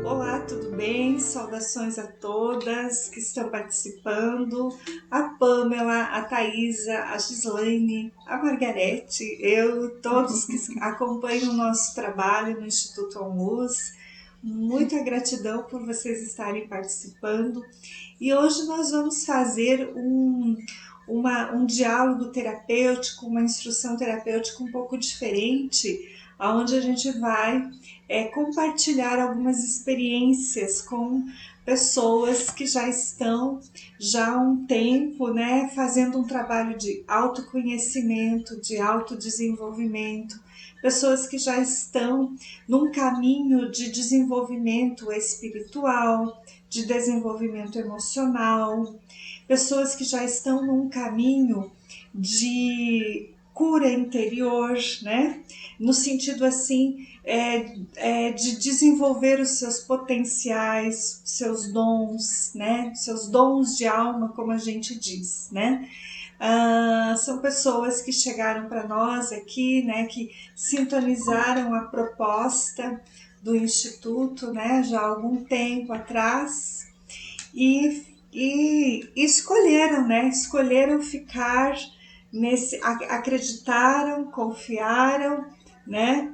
Olá, tudo bem? Saudações a todas que estão participando, a Pamela, a Thaisa, a Gislaine, a Margarete, eu, todos que acompanham o nosso trabalho no Instituto ONLuz. Muita gratidão por vocês estarem participando. E hoje nós vamos fazer um diálogo terapêutico, uma instrução terapêutica um pouco diferente, onde a gente vai compartilhar algumas experiências com pessoas que já estão há um tempo, né, fazendo um trabalho de autoconhecimento, de autodesenvolvimento, pessoas que já estão num caminho de desenvolvimento espiritual, de desenvolvimento emocional, pessoas que já estão num caminho de cura interior, né? No sentido assim de desenvolver os seus potenciais, seus dons, né? Seus dons de alma, como a gente diz, né? São pessoas que chegaram para nós aqui, né? Que sintonizaram a proposta do Instituto, né? Já há algum tempo atrás e escolheram, né? Escolheram ficar acreditaram, confiaram, né?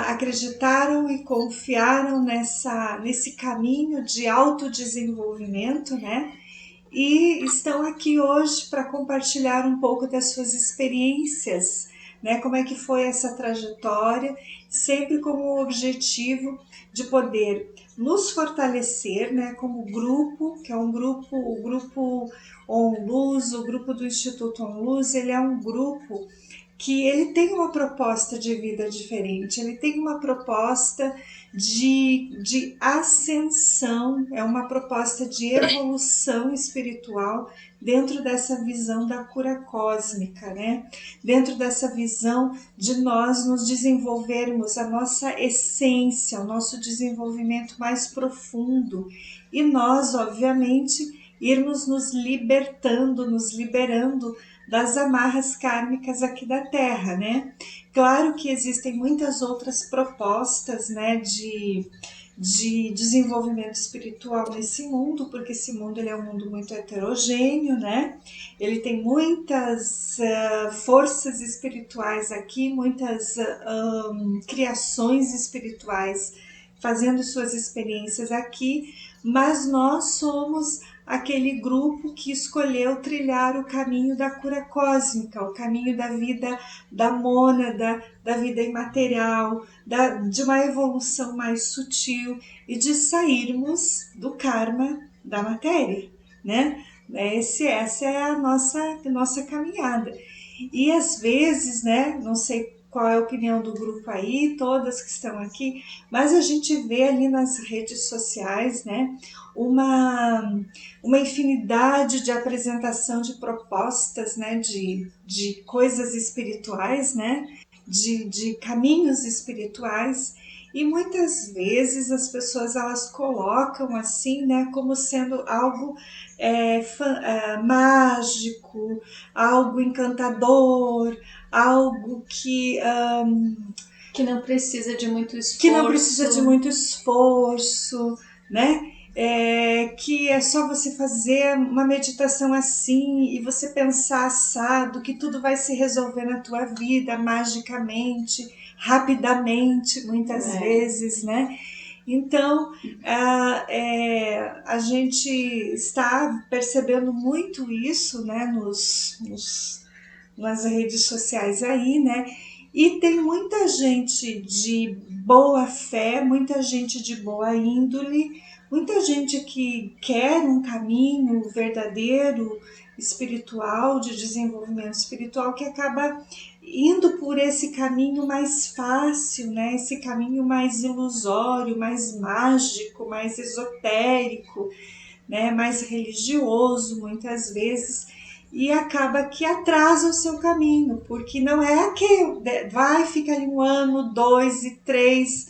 Acreditaram e confiaram nesse caminho de autodesenvolvimento, né? E estão aqui hoje para compartilhar um pouco das suas experiências, né? Como é que foi essa trajetória, sempre com o objetivo de poder nos fortalecer, né? Como grupo, que é o grupo ONLuz, o grupo do Instituto ONLuz, ele é um grupo que ele tem uma proposta de vida diferente, ele tem uma proposta de ascensão, é uma proposta de evolução espiritual dentro dessa visão da cura cósmica, né? Dentro dessa visão de nós nos desenvolvermos a nossa essência, o nosso desenvolvimento mais profundo e nós, obviamente, irmos nos libertando, nos liberando das amarras kármicas aqui da Terra, né? Claro que existem muitas outras propostas, né, de desenvolvimento espiritual nesse mundo, porque esse mundo ele é um mundo muito heterogêneo, né? Ele tem muitas forças espirituais aqui, muitas criações espirituais fazendo suas experiências aqui, mas nós somos aquele grupo que escolheu trilhar o caminho da cura cósmica, o caminho da vida da mônada, da vida imaterial, de uma evolução mais sutil e de sairmos do karma da matéria, né? Essa é a nossa caminhada. E às vezes, né, não sei qual é a opinião do grupo aí, todas que estão aqui, mas a gente vê ali nas redes sociais, né, uma infinidade de apresentação de propostas, né, de coisas espirituais, né, de caminhos espirituais, e muitas vezes as pessoas elas colocam assim, né, como sendo algo mágico, algo encantador, algo que não precisa de muito esforço, né? Que é só você fazer uma meditação assim e você pensar assado, que tudo vai se resolver na tua vida magicamente, rapidamente, muitas vezes, né? Então, a gente está percebendo muito isso, né, nas redes sociais aí, né? E tem muita gente de boa fé, muita gente de boa índole, muita gente que quer um caminho verdadeiro, espiritual, de desenvolvimento espiritual, que acaba indo por esse caminho mais fácil, né? Esse caminho mais ilusório, mais mágico, mais esotérico, né? Mais religioso, muitas vezes, e acaba que atrasa o seu caminho, porque não é aquele, vai, fica ali 1 ano, 2 e 3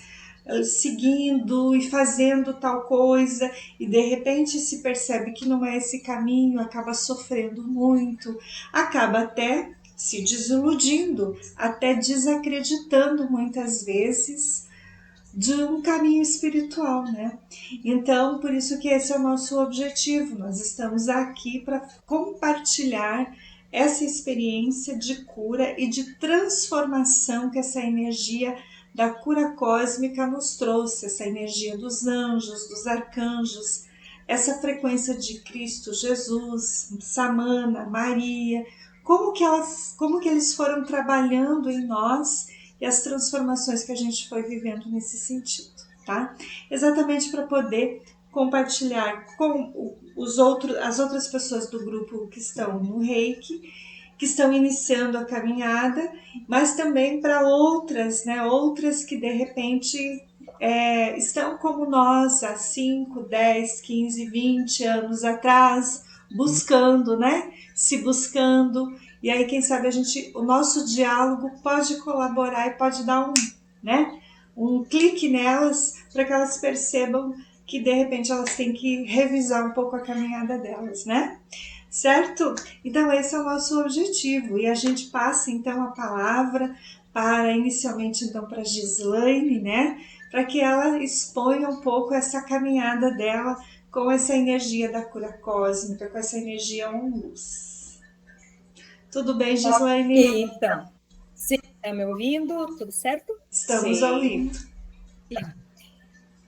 seguindo e fazendo tal coisa e de repente se percebe que não é esse caminho, acaba sofrendo muito, acaba até se desiludindo, até desacreditando muitas vezes de um caminho espiritual, né? Então, por isso que esse é o nosso objetivo. Nós estamos aqui para compartilhar essa experiência de cura e de transformação que essa energia da cura cósmica nos trouxe, essa energia dos anjos, dos arcanjos, essa frequência de Cristo, Jesus, Samana, Maria, como que eles foram trabalhando em nós e as transformações que a gente foi vivendo nesse sentido, tá? Exatamente para poder compartilhar com as outras pessoas do grupo que estão no Reiki, que estão iniciando a caminhada, mas também para outras, né? Outras que de repente estão como nós há 5, 10, 15, 20 anos atrás, buscando, né? Se buscando. E aí, quem sabe o nosso diálogo pode colaborar e pode dar né? Um clique nelas para que elas percebam que de repente elas têm que revisar um pouco a caminhada delas, né? Certo? Então esse é o nosso objetivo e a gente passa então a palavra para inicialmente então para Gislaine, né? Para que ela exponha um pouco essa caminhada dela com essa energia da cura cósmica, com essa energia on-luz. Tudo bem, Gislaine? Ok, então. Sim, está me ouvindo? Tudo certo? Estamos ao vivo.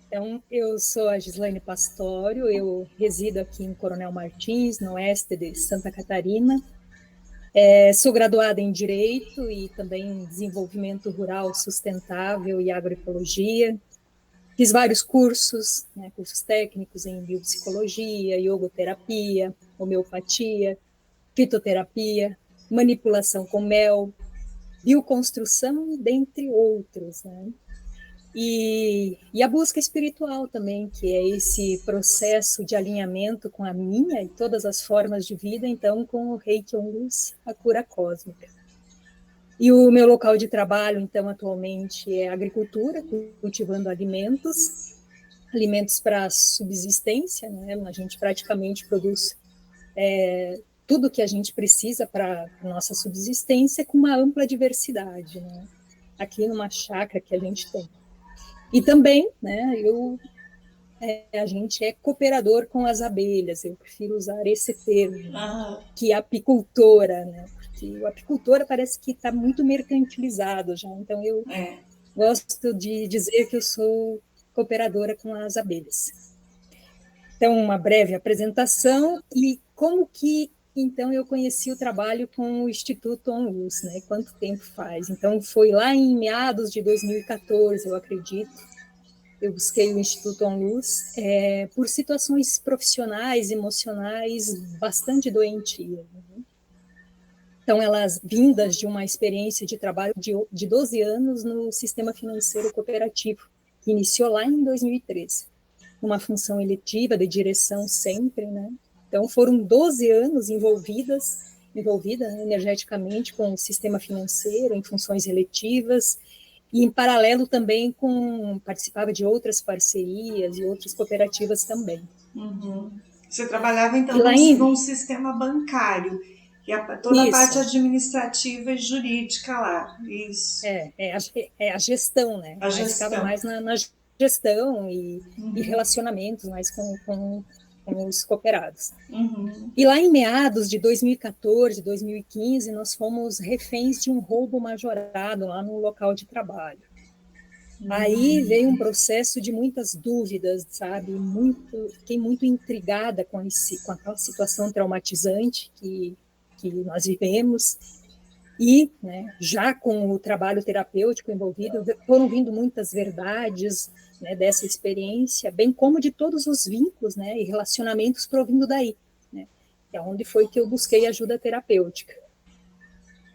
Então, eu sou a Gislaine Pastório, eu resido aqui em Coronel Martins, no oeste de Santa Catarina. Sou graduada em Direito e também em Desenvolvimento Rural Sustentável e Agroecologia. Fiz vários cursos, né, cursos técnicos em biopsicologia, iogoterapia, homeopatia, fitoterapia, manipulação com mel, bioconstrução, dentre outros, né? E a busca espiritual também, que é esse processo de alinhamento com a minha e todas as formas de vida, então com o Reiki On-Luz, a cura cósmica. E o meu local de trabalho, então, atualmente é agricultura, cultivando alimentos para subsistência, né? A gente praticamente produz tudo que a gente precisa para a nossa subsistência com uma ampla diversidade, né? Aqui numa chácara que a gente tem. E também, né, a gente é cooperador com as abelhas, eu prefiro usar esse termo, que é apicultora, né, porque o apicultora parece que está muito mercantilizado já, então eu gosto de dizer que eu sou cooperadora com as abelhas. Então, uma breve apresentação e como que, então, eu conheci o trabalho com o Instituto On-Luz, né? Quanto tempo faz? Então, foi lá em meados de 2014, eu acredito, eu busquei o Instituto On-Luz por situações profissionais, emocionais, bastante doentias. Né? Então, elas vindas de uma experiência de trabalho de 12 anos no sistema financeiro cooperativo, que iniciou lá em 2013. Uma função eletiva de direção sempre, né? Então, foram 12 anos envolvida energeticamente com o sistema financeiro, em funções eletivas, e em paralelo também participava de outras parcerias e outras cooperativas também. Uhum. Você trabalhava, então, num sistema bancário, e toda a parte administrativa e jurídica lá, isso. A gestão, né? A gestão. Ficava mais na gestão e relacionamentos mais com os cooperados. E lá em meados de 2014, 2015, nós fomos reféns de um roubo majorado lá no local de trabalho. Aí veio um processo de muitas dúvidas, sabe? Fiquei muito intrigada com aquela situação traumatizante que nós vivemos. E, né, já com o trabalho terapêutico envolvido, foram vindo muitas verdades, né, dessa experiência, bem como de todos os vínculos, né, e relacionamentos provindo daí, né, é onde foi que eu busquei ajuda terapêutica.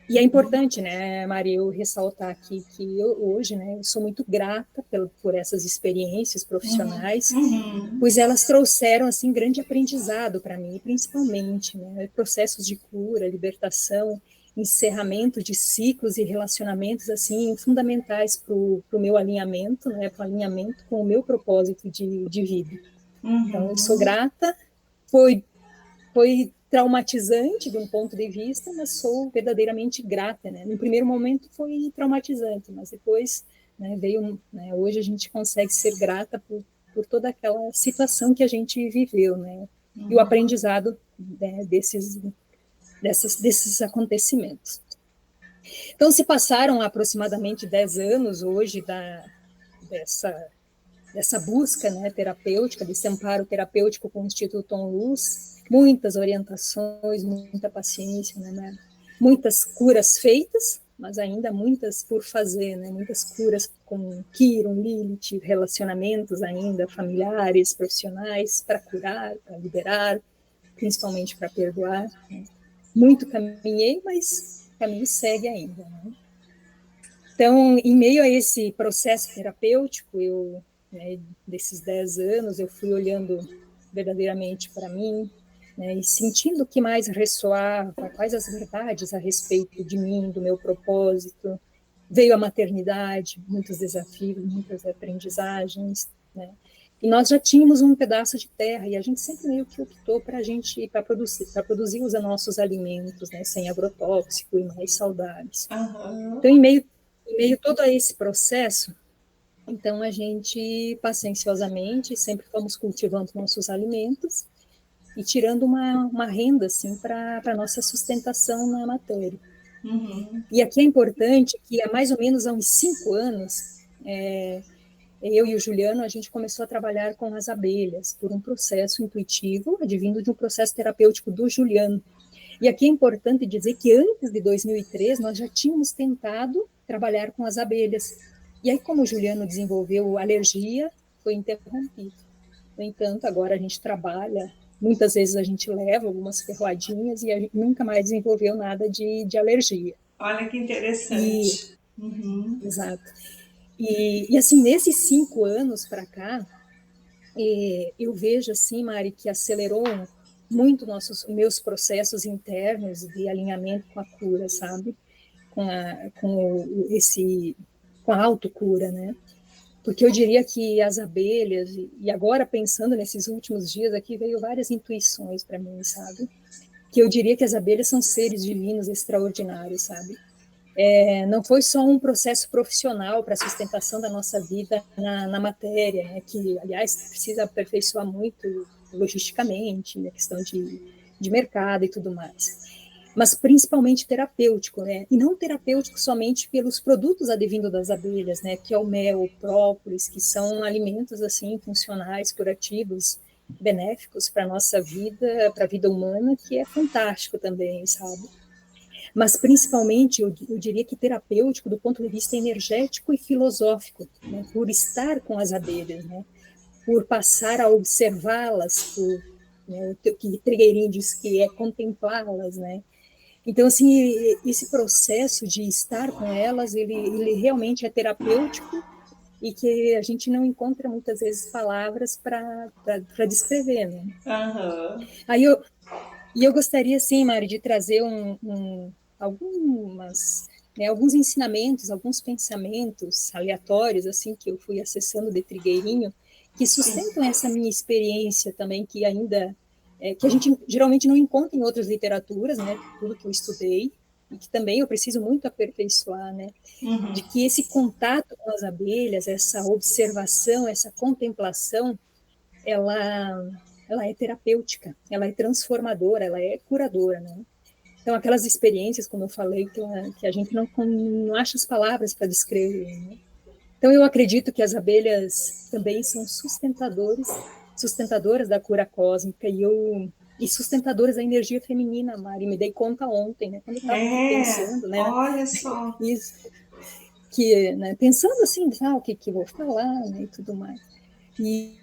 E é importante, né, Maria, eu ressaltar aqui que hoje, né, eu sou muito grata por essas experiências profissionais, pois elas trouxeram, assim, grande aprendizado para mim, principalmente, né, processos de cura, libertação, encerramento de ciclos e relacionamentos, assim, fundamentais para o meu alinhamento, né, para o alinhamento com o meu propósito de vida. Então, eu sou grata, foi traumatizante de um ponto de vista, mas sou verdadeiramente grata, né? No primeiro momento foi traumatizante, mas depois né, veio, né, hoje a gente consegue ser grata por toda aquela situação que a gente viveu, né, e o aprendizado, né, desses acontecimentos. Então, se passaram aproximadamente 10 anos hoje dessa busca, né, terapêutica, desse amparo terapêutico com o Instituto ONLUS, muitas orientações, muita paciência, né, muitas curas feitas, mas ainda muitas por fazer, né, muitas curas com Quiron, Lilith, relacionamentos ainda familiares, profissionais, para curar, para liberar, principalmente para perdoar, né. Muito caminhei, mas o caminho segue ainda, né? Então, em meio a esse processo terapêutico, né, desses 10 anos, eu fui olhando verdadeiramente para mim, né, e sentindo o que mais ressoava, quais as verdades a respeito de mim, do meu propósito. Veio a maternidade, muitos desafios, muitas aprendizagens, né? E nós já tínhamos um pedaço de terra, e a gente sempre meio que optou para produzir os nossos alimentos, né, sem agrotóxico e mais saudáveis. Então, em meio a todo esse processo, então a gente, pacienciosamente, sempre fomos cultivando nossos alimentos e tirando uma renda, assim, para a nossa sustentação na matéria. E aqui é importante que, há mais ou menos há uns 5 anos, eu e o Juliano, a gente começou a trabalhar com as abelhas, por um processo intuitivo, advindo de um processo terapêutico do Juliano. E aqui é importante dizer que antes de 2003, nós já tínhamos tentado trabalhar com as abelhas. E aí, como o Juliano desenvolveu alergia, foi interrompido. No entanto, agora a gente trabalha, muitas vezes a gente leva algumas ferroadinhas e a gente nunca mais desenvolveu nada de alergia. Olha que interessante. Exato. E assim, nesses 5 anos para cá, eu vejo assim, Mari, que acelerou muito meus processos internos de alinhamento com a cura, sabe? Com a autocura, né? Porque eu diria que as abelhas, e agora pensando nesses últimos dias aqui, veio várias intuições para mim, sabe? Que eu diria que as abelhas são seres divinos extraordinários, sabe? Não foi só um processo profissional para a sustentação da nossa vida na matéria, né, que, aliás, precisa aperfeiçoar muito logisticamente, na questão de mercado e tudo mais, mas principalmente terapêutico, né, e não terapêutico somente pelos produtos advindo das abelhas, né, que é o mel, o própolis, que são alimentos assim funcionais, curativos, benéficos para a nossa vida, para a vida humana, que é fantástico também, sabe? Mas principalmente eu diria que terapêutico do ponto de vista energético e filosófico, né? Por estar com as abelhas, né? Por passar a observá-las, né? O que Trigueirinho diz que é contemplá-las, né? Então, assim, esse processo de estar com elas, ele realmente é terapêutico e que a gente não encontra muitas vezes palavras para descrever, né? Aí eu gostaria, sim, Mari, de trazer alguns ensinamentos, alguns pensamentos aleatórios, assim, que eu fui acessando de Trigueirinho, que sustentam essa minha experiência também, que ainda, que a gente geralmente não encontra em outras literaturas, né, tudo que eu estudei, e que também eu preciso muito aperfeiçoar, né, de que esse contato com as abelhas, essa observação, essa contemplação, ela é terapêutica, ela é transformadora, ela é curadora, né? Então, aquelas experiências, como eu falei, que a gente não acha as palavras para descrever, né? Então, eu acredito que as abelhas também são sustentadoras da cura cósmica e sustentadoras da energia feminina, Mari. Me dei conta ontem, né? Quando eu estava pensando, né? Olha só. Isso, né, pensando assim, o que vou falar, né, e tudo mais. E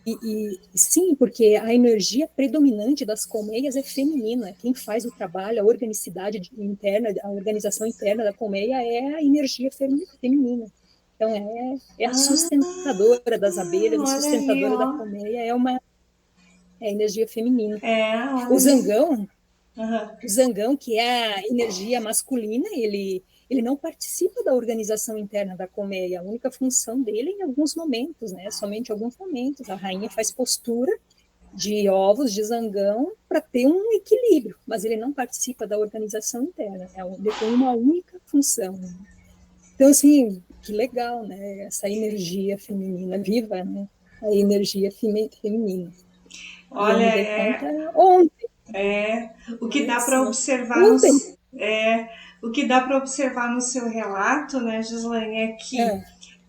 sim, porque a energia predominante das colmeias é feminina. Quem faz o trabalho, a organicidade interna, a organização interna da colmeia é a energia feminina. Então, é a sustentadora das abelhas, a sustentadora da colmeia é a energia feminina. O zangão, que é a energia masculina, ele não participa da organização interna da colmeia. A única função dele é em alguns momentos, né? Somente alguns momentos. A rainha faz postura de ovos de zangão para ter um equilíbrio, mas ele não participa da organização interna. Ele tem uma única função. Então, assim, que legal, né? Essa energia feminina viva, né? A energia feminina. E eu Olha, me dei conta ontem. o que dá para Isso. observar Ontem. o que dá para observar no seu relato, né, Gislaine,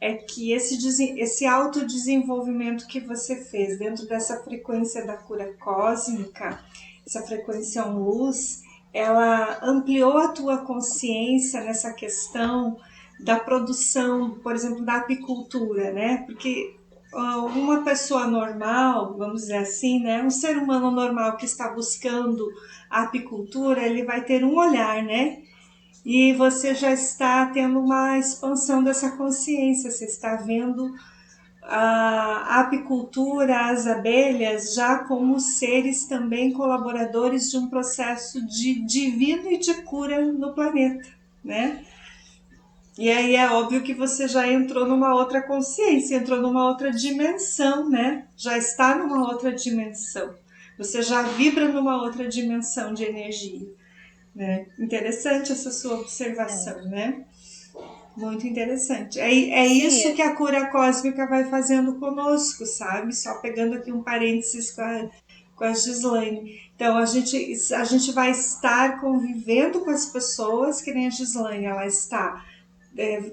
é que esse autodesenvolvimento que você fez dentro dessa frequência da cura cósmica, essa frequência luz, ela ampliou a tua consciência nessa questão da produção, por exemplo, da apicultura, né? Porque uma pessoa normal, vamos dizer assim, né? Um ser humano normal que está buscando a apicultura, ele vai ter um olhar, né? E você já está tendo uma expansão dessa consciência, você está vendo a apicultura, as abelhas, já como seres também colaboradores de um processo de divino e de cura no planeta, né? E aí é óbvio que você já entrou numa outra consciência, entrou numa outra dimensão, né? Já está numa outra dimensão. Você já vibra numa outra dimensão de energia, né? Interessante essa sua observação, né? Muito interessante. É Sim, isso que a cura cósmica vai fazendo conosco, sabe? Só pegando aqui um parênteses com a Gislaine. Então, a gente vai estar convivendo com as pessoas, que nem a Gislaine, ela está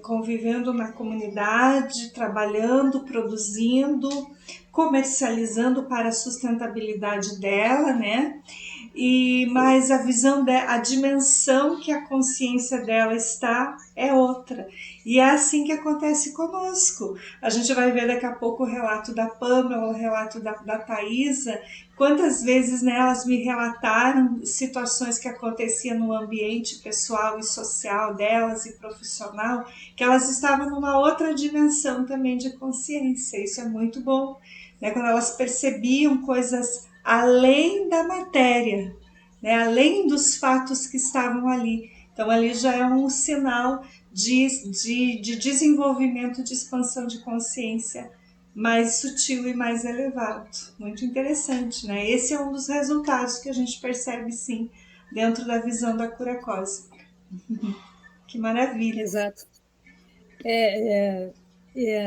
convivendo na comunidade, trabalhando, produzindo, comercializando para a sustentabilidade dela, né? Mas a visão a dimensão que a consciência dela está é outra. E é assim que acontece conosco. A gente vai ver daqui a pouco o relato da Pamela, o relato da Thaisa, quantas vezes, né, elas me relataram situações que aconteciam no ambiente pessoal e social delas e profissional, que elas estavam numa outra dimensão também de consciência. Isso é muito bom, né? Quando elas percebiam coisas além da matéria, né? Além dos fatos que estavam ali. Então, ali já é um sinal de desenvolvimento, de expansão de consciência mais sutil e mais elevado. Muito interessante, né? Esse é um dos resultados que a gente percebe, sim, dentro da visão da cura cósmica. Que maravilha! exato.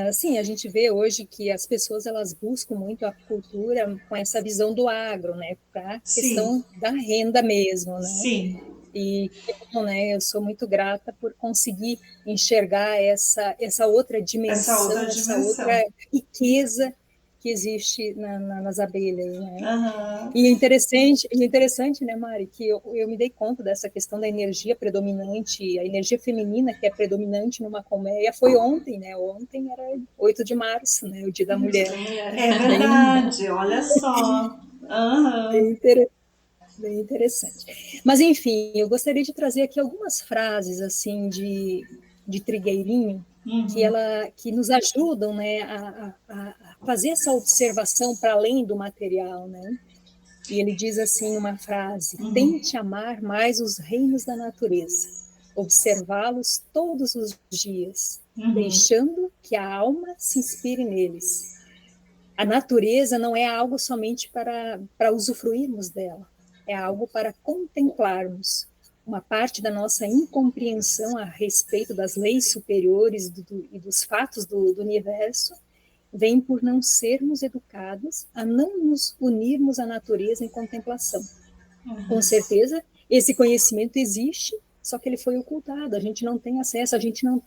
Assim, a gente vê hoje que as pessoas elas buscam muito a cultura com essa visão do agro, né, para a Sim, questão da renda mesmo, né? sim, E bom, né, eu sou muito grata por conseguir enxergar essa outra essa outra dimensão, essa outra dimensão. riqueza que existe nas abelhas, né? Aham. E é interessante, né, Mari, que eu me dei conta dessa questão da energia predominante, a energia feminina que é predominante numa colmeia foi ontem, né? Ontem era 8 de março, né? O Dia da Dia da Mulher. mulher. É verdade, olha só. Bem, Aham. bem interessante. Mas, enfim, eu gostaria de trazer aqui algumas frases, assim, de Trigueirinho, Uhum. que nos ajudam, né, a fazer essa observação para além do material, né? E ele diz assim uma frase: Uhum. tente amar mais os reinos da natureza, observá-los todos os dias, Uhum. deixando que a alma se inspire neles. A natureza não é algo somente para usufruirmos dela, é algo para contemplarmos. Uma parte da nossa incompreensão a respeito das leis superiores e dos fatos do universo vem por não sermos educados a não nos unirmos à natureza em contemplação. Com certeza, esse conhecimento existe, só que ele foi ocultado, a gente não tem acesso, a gente não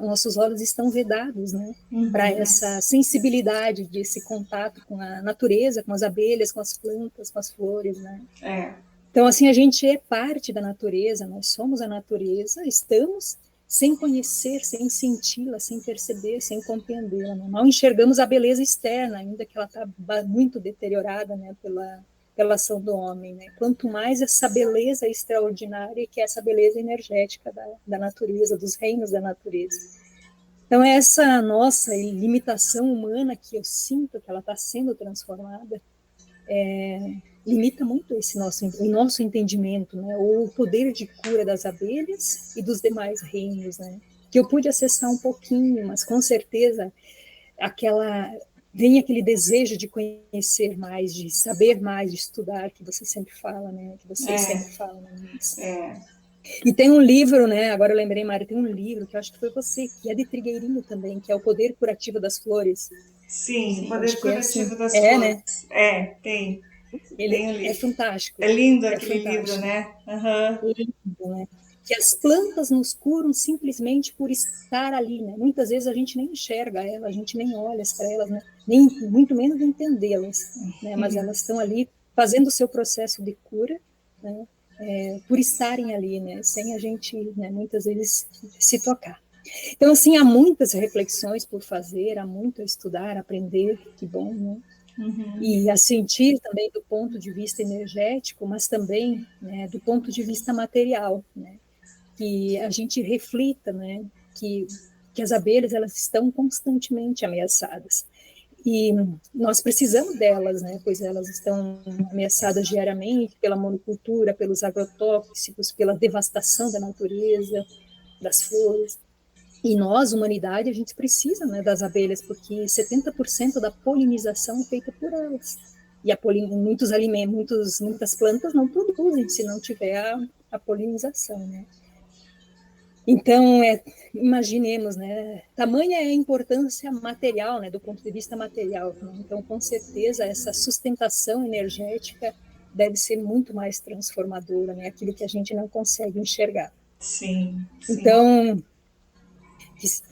nossos olhos estão vedados, né, para Uhum. essa sensibilidade desse contato com a natureza, com as abelhas, com as plantas, com as flores, né? É. Então, assim, a gente é parte da natureza, nós somos a natureza, estamos sem conhecer, sem senti-la, sem perceber, sem compreendê-la. Né? Não enxergamos a beleza externa, ainda que ela está muito deteriorada, né, pela ação do homem. Né? Quanto mais essa beleza extraordinária, que é essa beleza energética da natureza, dos reinos da natureza. Então, essa nossa limitação humana que eu sinto que ela está sendo transformada, limita muito o nosso entendimento, né? Ou o poder de cura das abelhas e dos demais reinos, né? Que eu pude acessar um pouquinho, mas com certeza vem aquele desejo de conhecer mais, de saber mais, de estudar, que você sempre fala, né? Que vocês sempre É. falam, né? É. E tem um livro, né? Agora eu lembrei, Mari, tem um livro que eu acho que foi você, que é de Trigueirinho também, que é O Poder Curativo das Flores. Sim, Sim. Eu Poder acho que é Curativo assim. das É, né? Flores. É, tem. Ele Tem o é livro. fantástico. É lindo É aquele livro, fantástico. né? Uhum. Lindo, né? Que as plantas nos curam simplesmente por estar ali, né? Muitas vezes a gente nem enxerga elas, a gente nem olha para elas, né? Nem muito menos entendê-las, né? Mas elas estão ali fazendo o seu processo de cura, né? Por estarem ali, né? Sem a gente, né, muitas vezes se tocar. Então, assim, há muitas reflexões por fazer, há muito a estudar, aprender, que bom, né? E a sentir também do ponto de vista energético, mas também, né, do ponto de vista material, né? Que a gente reflita, né, que as abelhas elas estão constantemente ameaçadas e nós precisamos delas, né, pois elas estão ameaçadas diariamente pela monocultura, pelos agrotóxicos, pela devastação da natureza, das flores. E nós, humanidade, a gente precisa, né, das abelhas, porque 70% da polinização é feita por elas. E muitos alimentos, muitas plantas não produzem se não tiver a polinização, né? Então, imaginemos, né, tamanha é a importância material, né, do ponto de vista material. Né? Então, com certeza, essa sustentação energética deve ser muito mais transformadora, né, aquilo que a gente não consegue enxergar. Sim, sim. Então,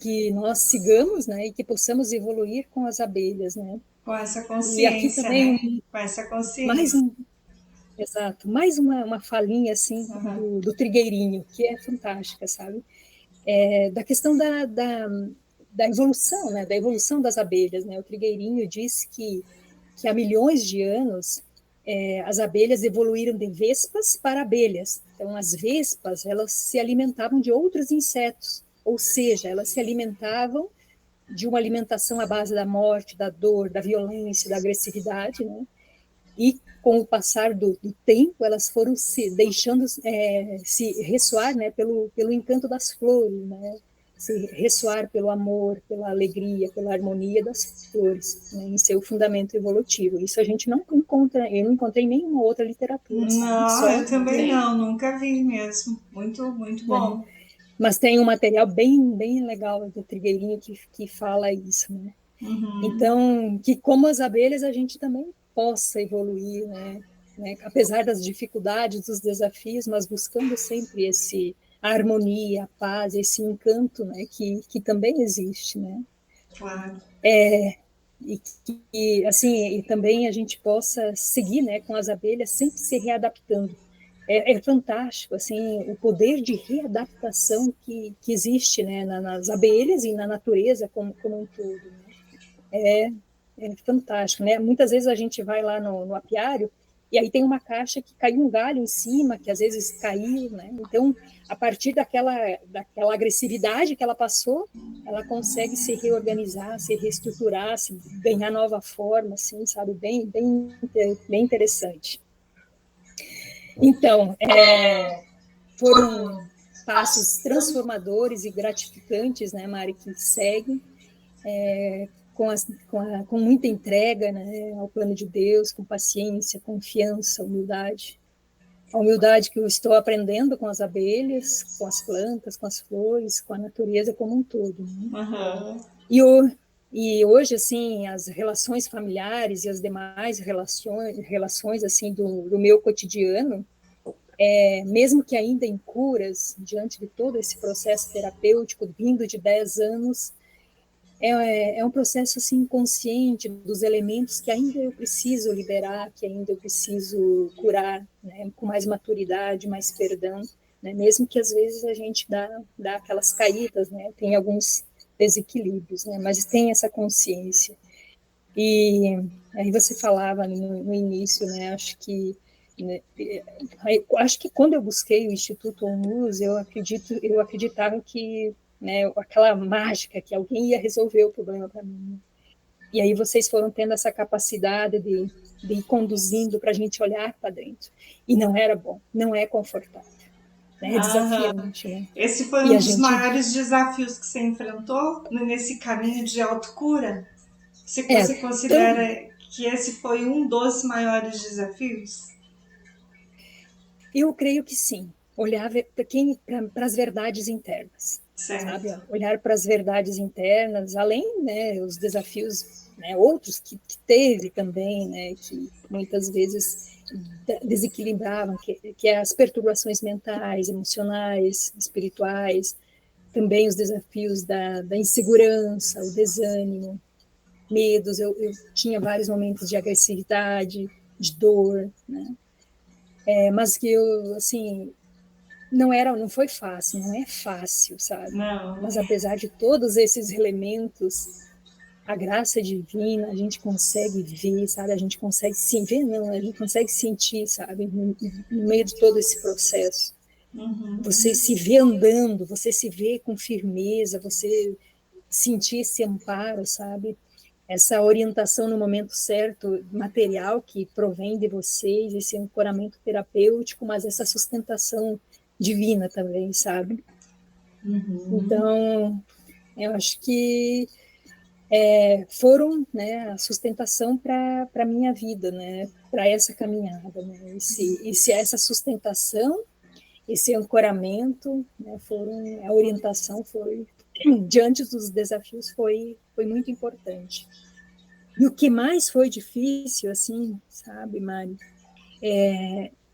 que nós sigamos, né, e que possamos evoluir com as abelhas, né. Com essa E aqui consciência, também né? Com essa mais consciência. um, exato, mais uma falinha assim Uhum. do trigueirinho, que é fantástica, sabe? Da questão da evolução, né, da evolução das abelhas, né? O trigueirinho diz que há milhões de anos as abelhas evoluíram de vespas para abelhas. Então, as vespas elas se alimentavam de outros insetos, ou seja, elas se alimentavam de uma alimentação à base da morte, da dor, da violência, da agressividade, né? E com o passar do tempo, elas foram se deixando se ressoar, né, pelo encanto das flores, né? Se ressoar pelo amor, pela alegria, pela harmonia das flores, né, em seu fundamento evolutivo. Isso a gente não encontra, eu não encontrei em nenhuma outra literatura, sabe? Não, Só, eu também Sim. não, nunca vi mesmo. Muito, muito né? bom. Mas tem um material bem legal do Trigueirinho que fala isso, né? Uhum. Então, que como as abelhas a gente também possa evoluir, né? Apesar das dificuldades, dos desafios, mas buscando sempre a harmonia, a paz, esse encanto, né? Que também existe, né? Claro. E que, assim, e também a gente possa seguir, né? Com as abelhas, sempre se readaptando. É fantástico, assim, o poder de readaptação que existe, né? Nas abelhas e na natureza como um todo, né? É fantástico, né? Muitas vezes a gente vai lá no apiário e aí tem uma caixa que caiu um galho em cima, que às vezes caiu, né? Então, a partir daquela agressividade que ela passou, ela consegue se reorganizar, se reestruturar, se ganhar nova forma, assim, sabe? Bem interessante. Então, foram passos transformadores e gratificantes, né, Mari, que seguem com muita entrega, né, ao plano de Deus, com paciência, confiança, humildade. A humildade que eu estou aprendendo com as abelhas, com as plantas, com as flores, com a natureza como um todo. Né? Uhum. E, o, e hoje, assim, as relações familiares e as demais relações assim, do meu cotidiano, mesmo que ainda em curas, diante de todo esse processo terapêutico vindo de 10 anos, é um processo assim consciente dos elementos que ainda eu preciso liberar, que ainda eu preciso curar, né, com mais maturidade, mais perdão, né, mesmo que às vezes a gente dá aquelas caídas, né, tem alguns desequilíbrios, né, mas tem essa consciência. E aí você falava no início, né, né, acho que quando eu busquei o Instituto ONUS, eu acreditava que, né, aquela mágica que alguém ia resolver o problema para mim. E aí vocês foram tendo essa capacidade de ir conduzindo para a gente olhar para dentro. E não era bom, não é confortável, né? É Uhum. desafiante, né? Esse foi E um a dos gente maiores desafios que você enfrentou nesse caminho de autocura? é Você tão considera que esse foi um dos maiores desafios? Eu creio que sim. olhar para as verdades internas, sabe? Certo. Olhar para as verdades internas, além, né, os desafios, né, outros que teve também, né, que muitas vezes desequilibravam, que é as perturbações mentais, emocionais, espirituais, também os desafios da insegurança, o desânimo, medos. Eu tinha vários momentos de agressividade, de dor, né? Mas que eu, assim, não foi fácil, não é fácil, sabe? Não, Mas apesar de todos esses elementos, a graça divina, a gente consegue ver, sabe? A gente consegue se ver, não, a gente consegue sentir, sabe? No meio de todo esse processo. Você se vê andando, você se vê com firmeza, você sentir esse amparo, sabe? Essa orientação no momento certo, material que provém de vocês, esse ancoramento terapêutico, mas essa sustentação divina também, sabe? Então, eu acho que foram, né, a sustentação para a minha vida, né, para essa caminhada, né, essa sustentação, esse ancoramento, né, a orientação foi, diante dos desafios, foi muito importante. E o que mais foi difícil, assim, sabe, Mari,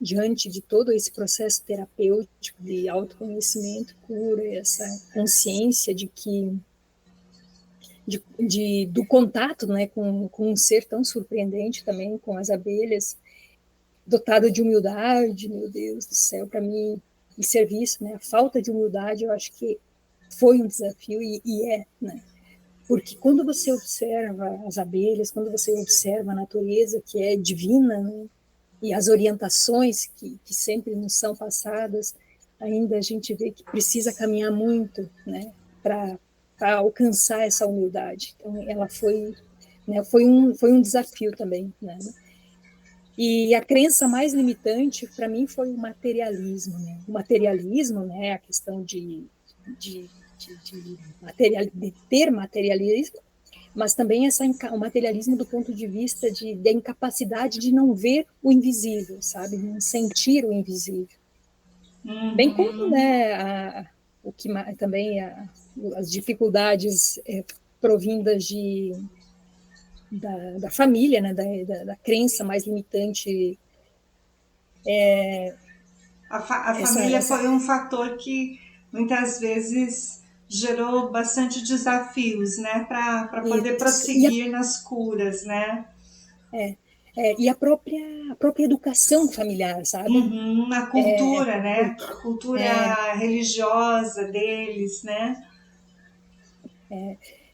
diante de todo esse processo terapêutico de autoconhecimento, cura, essa consciência de que do contato, né, com um ser tão surpreendente também, com as abelhas, dotado de humildade, meu Deus do céu, para mim, e serviço, né, a falta de humildade, eu acho que foi um desafio e né, porque quando você observa as abelhas, quando você observa a natureza que é divina, né, e as orientações que sempre nos são passadas, ainda a gente vê que precisa caminhar muito, né, para alcançar essa humildade. Então, ela foi, né, foi um desafio também, né? E a crença mais limitante para mim foi o materialismo, né? O materialismo, né, a questão de, de ter materialismo, mas também o materialismo do ponto de vista da incapacidade de não ver o invisível, sabe? Não sentir o invisível. Bem como, né, o que também as dificuldades provindas da família, né, da crença mais limitante. A família foi um fator que muitas vezes gerou bastante desafios, né, para poder Isso. prosseguir nas curas, né? E a própria educação familiar, sabe? A cultura, né? Porque A cultura religiosa deles, né?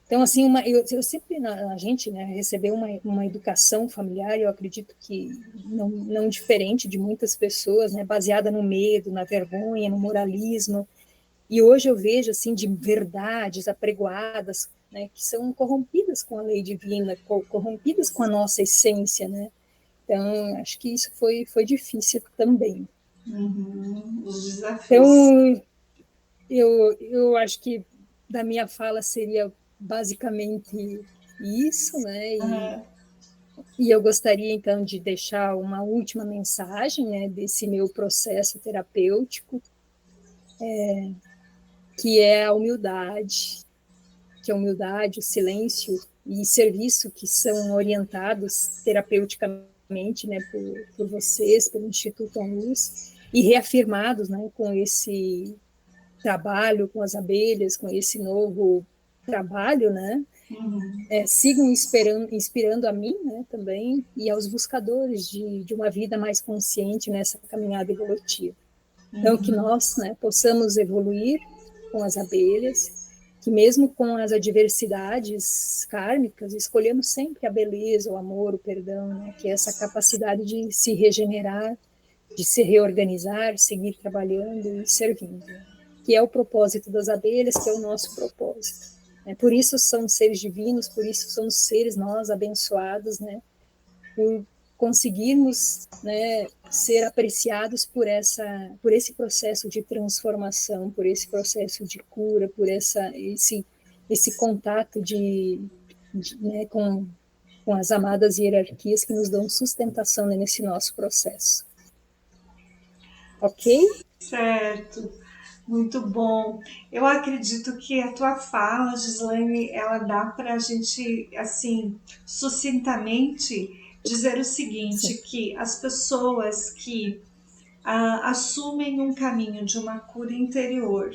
então, assim, eu sempre, a gente, né, recebeu uma educação familiar, eu acredito que não diferente de muitas pessoas, né, baseada no medo, na vergonha, no moralismo, e hoje eu vejo, assim, de verdades apregoadas, né, que são corrompidas com a lei divina, corrompidas com a nossa essência, né, então, acho que isso foi difícil também. Os desafios. Então, eu acho que da minha fala seria basicamente isso, né? E eu gostaria, então, de deixar uma última mensagem, né, desse meu processo terapêutico, que é a humildade, o silêncio e serviço que são orientados terapeuticamente, né, por vocês, pelo Instituto Onlus, e reafirmados, né, com esse trabalho com as abelhas, com esse novo trabalho, né? Sigam inspirando a mim, né, também, e aos buscadores de uma vida mais consciente nessa caminhada evolutiva. Então, que nós, né, possamos evoluir com as abelhas, que mesmo com as adversidades kármicas, escolhemos sempre a beleza, o amor, o perdão, né, que é essa capacidade de se regenerar, de se reorganizar, seguir trabalhando e servindo, que é o propósito das abelhas, que é o nosso propósito. Por isso são seres divinos, por isso somos seres nós abençoados, né, por conseguirmos, né, ser apreciados por esse processo de transformação, por esse processo de cura, por esse contato né, com as amadas hierarquias que nos dão sustentação nesse nosso processo. Ok? Certo, muito bom. Eu acredito que a tua fala, Gislaine, ela dá para a gente, assim, sucintamente dizer o Sim, seguinte, que as pessoas que assumem um caminho de uma cura interior,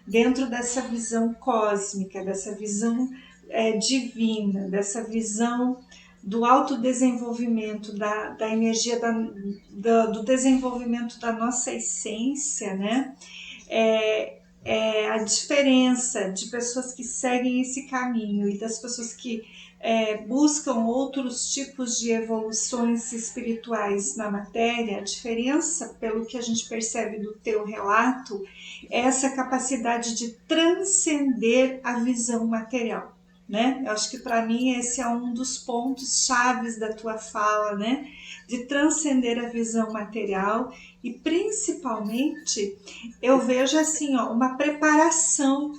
dentro dessa visão cósmica, dessa visão divina, dessa visão do autodesenvolvimento, da energia do desenvolvimento da nossa essência, né? A diferença de pessoas que seguem esse caminho e das pessoas que buscam outros tipos de evoluções espirituais na matéria, a diferença, pelo que a gente percebe do teu relato, é essa capacidade de transcender a visão material. Né? Eu acho que para mim esse é um dos pontos chaves da tua fala, né? De transcender a visão material e principalmente eu vejo assim, ó, uma preparação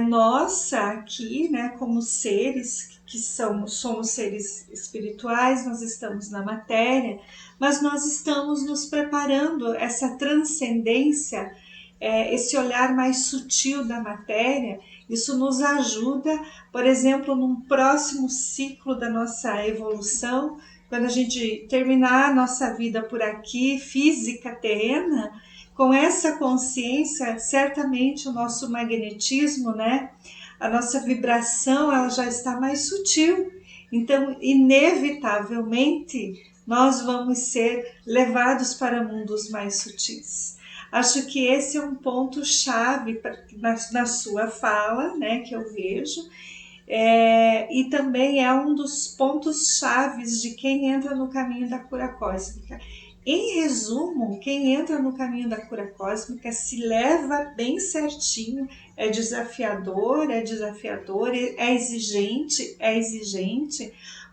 nossa aqui, né, como seres que somos seres espirituais, nós estamos na matéria, mas nós estamos nos preparando essa transcendência, esse olhar mais sutil da matéria. Isso nos ajuda, por exemplo, num próximo ciclo da nossa evolução, quando a gente terminar a nossa vida por aqui, física, terrena, com essa consciência, certamente o nosso magnetismo, né, a nossa vibração, ela já está mais sutil. Então, inevitavelmente, nós vamos ser levados para mundos mais sutis. Acho que esse é um ponto chave na sua fala, né, que eu vejo, e também é um dos pontos chaves de quem entra no caminho da cura cósmica. Em resumo, quem entra no caminho da cura cósmica se leva bem certinho, é desafiador, é exigente,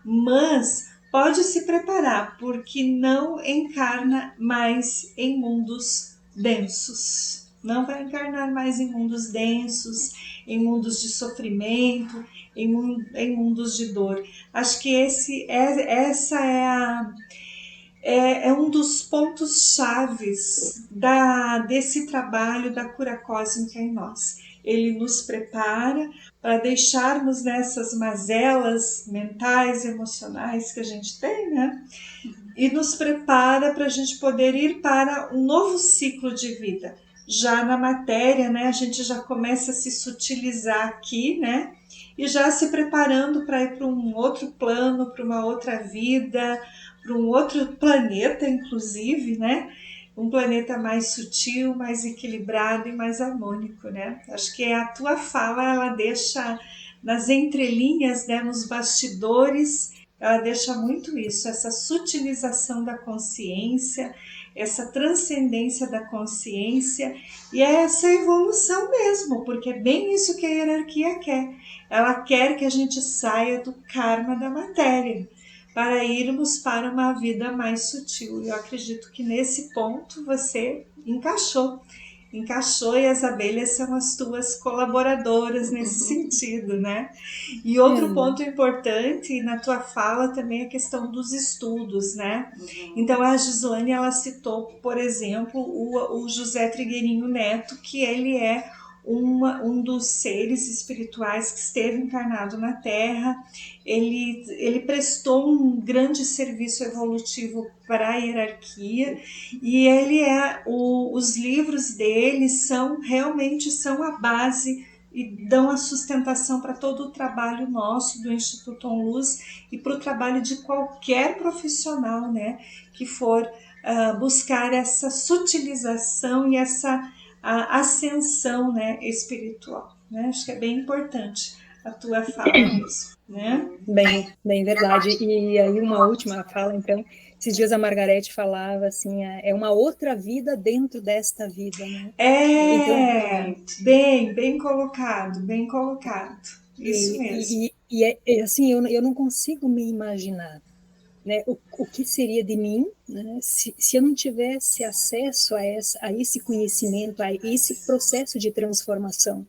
mas pode se preparar, porque não encarna mais em mundos densos. Não vai encarnar mais em mundos densos, em mundos de sofrimento, em mundos de dor. Acho que essa é um dos pontos chaves desse trabalho da cura cósmica em nós. Ele nos prepara para deixarmos nessas mazelas mentais, emocionais que a gente tem, né? E nos prepara para a gente poder ir para um novo ciclo de vida. Já na matéria, né, a gente já começa a se sutilizar aqui, né, e já se preparando para ir para um outro plano, para uma outra vida, para um outro planeta, inclusive, né, um planeta mais sutil, mais equilibrado e mais harmônico, né. Acho que a tua fala, ela deixa nas entrelinhas, né, nos bastidores, ela deixa muito isso, essa sutilização da consciência, essa transcendência da consciência e essa evolução mesmo, porque é bem isso que a hierarquia quer. Ela quer que a gente saia do karma da matéria para irmos para uma vida mais sutil. Eu acredito que nesse ponto você encaixou e as abelhas são as tuas colaboradoras nesse sentido, né? E outro ponto importante na tua fala também é a questão dos estudos, né? Então a Gislaine, ela citou, por exemplo, o José Trigueirinho Neto, que ele é um dos seres espirituais que esteve encarnado na Terra. Ele prestou um grande serviço evolutivo para a hierarquia e os livros dele realmente são a base e dão a sustentação para todo o trabalho nosso do Instituto OnLuz e para o trabalho de qualquer profissional, né, que for buscar essa sutilização e essa ascensão, né, espiritual. Né? Acho que é bem importante a tua fala mesmo. Né? bem verdade. E aí uma última fala, então, esses dias a Margarete falava assim, é uma outra vida dentro desta vida, né? Então, Bem colocado, bem colocado. Isso mesmo. assim, eu não consigo me imaginar, né, o que seria de mim, né, se eu não tivesse acesso a esse conhecimento, a esse processo de transformação.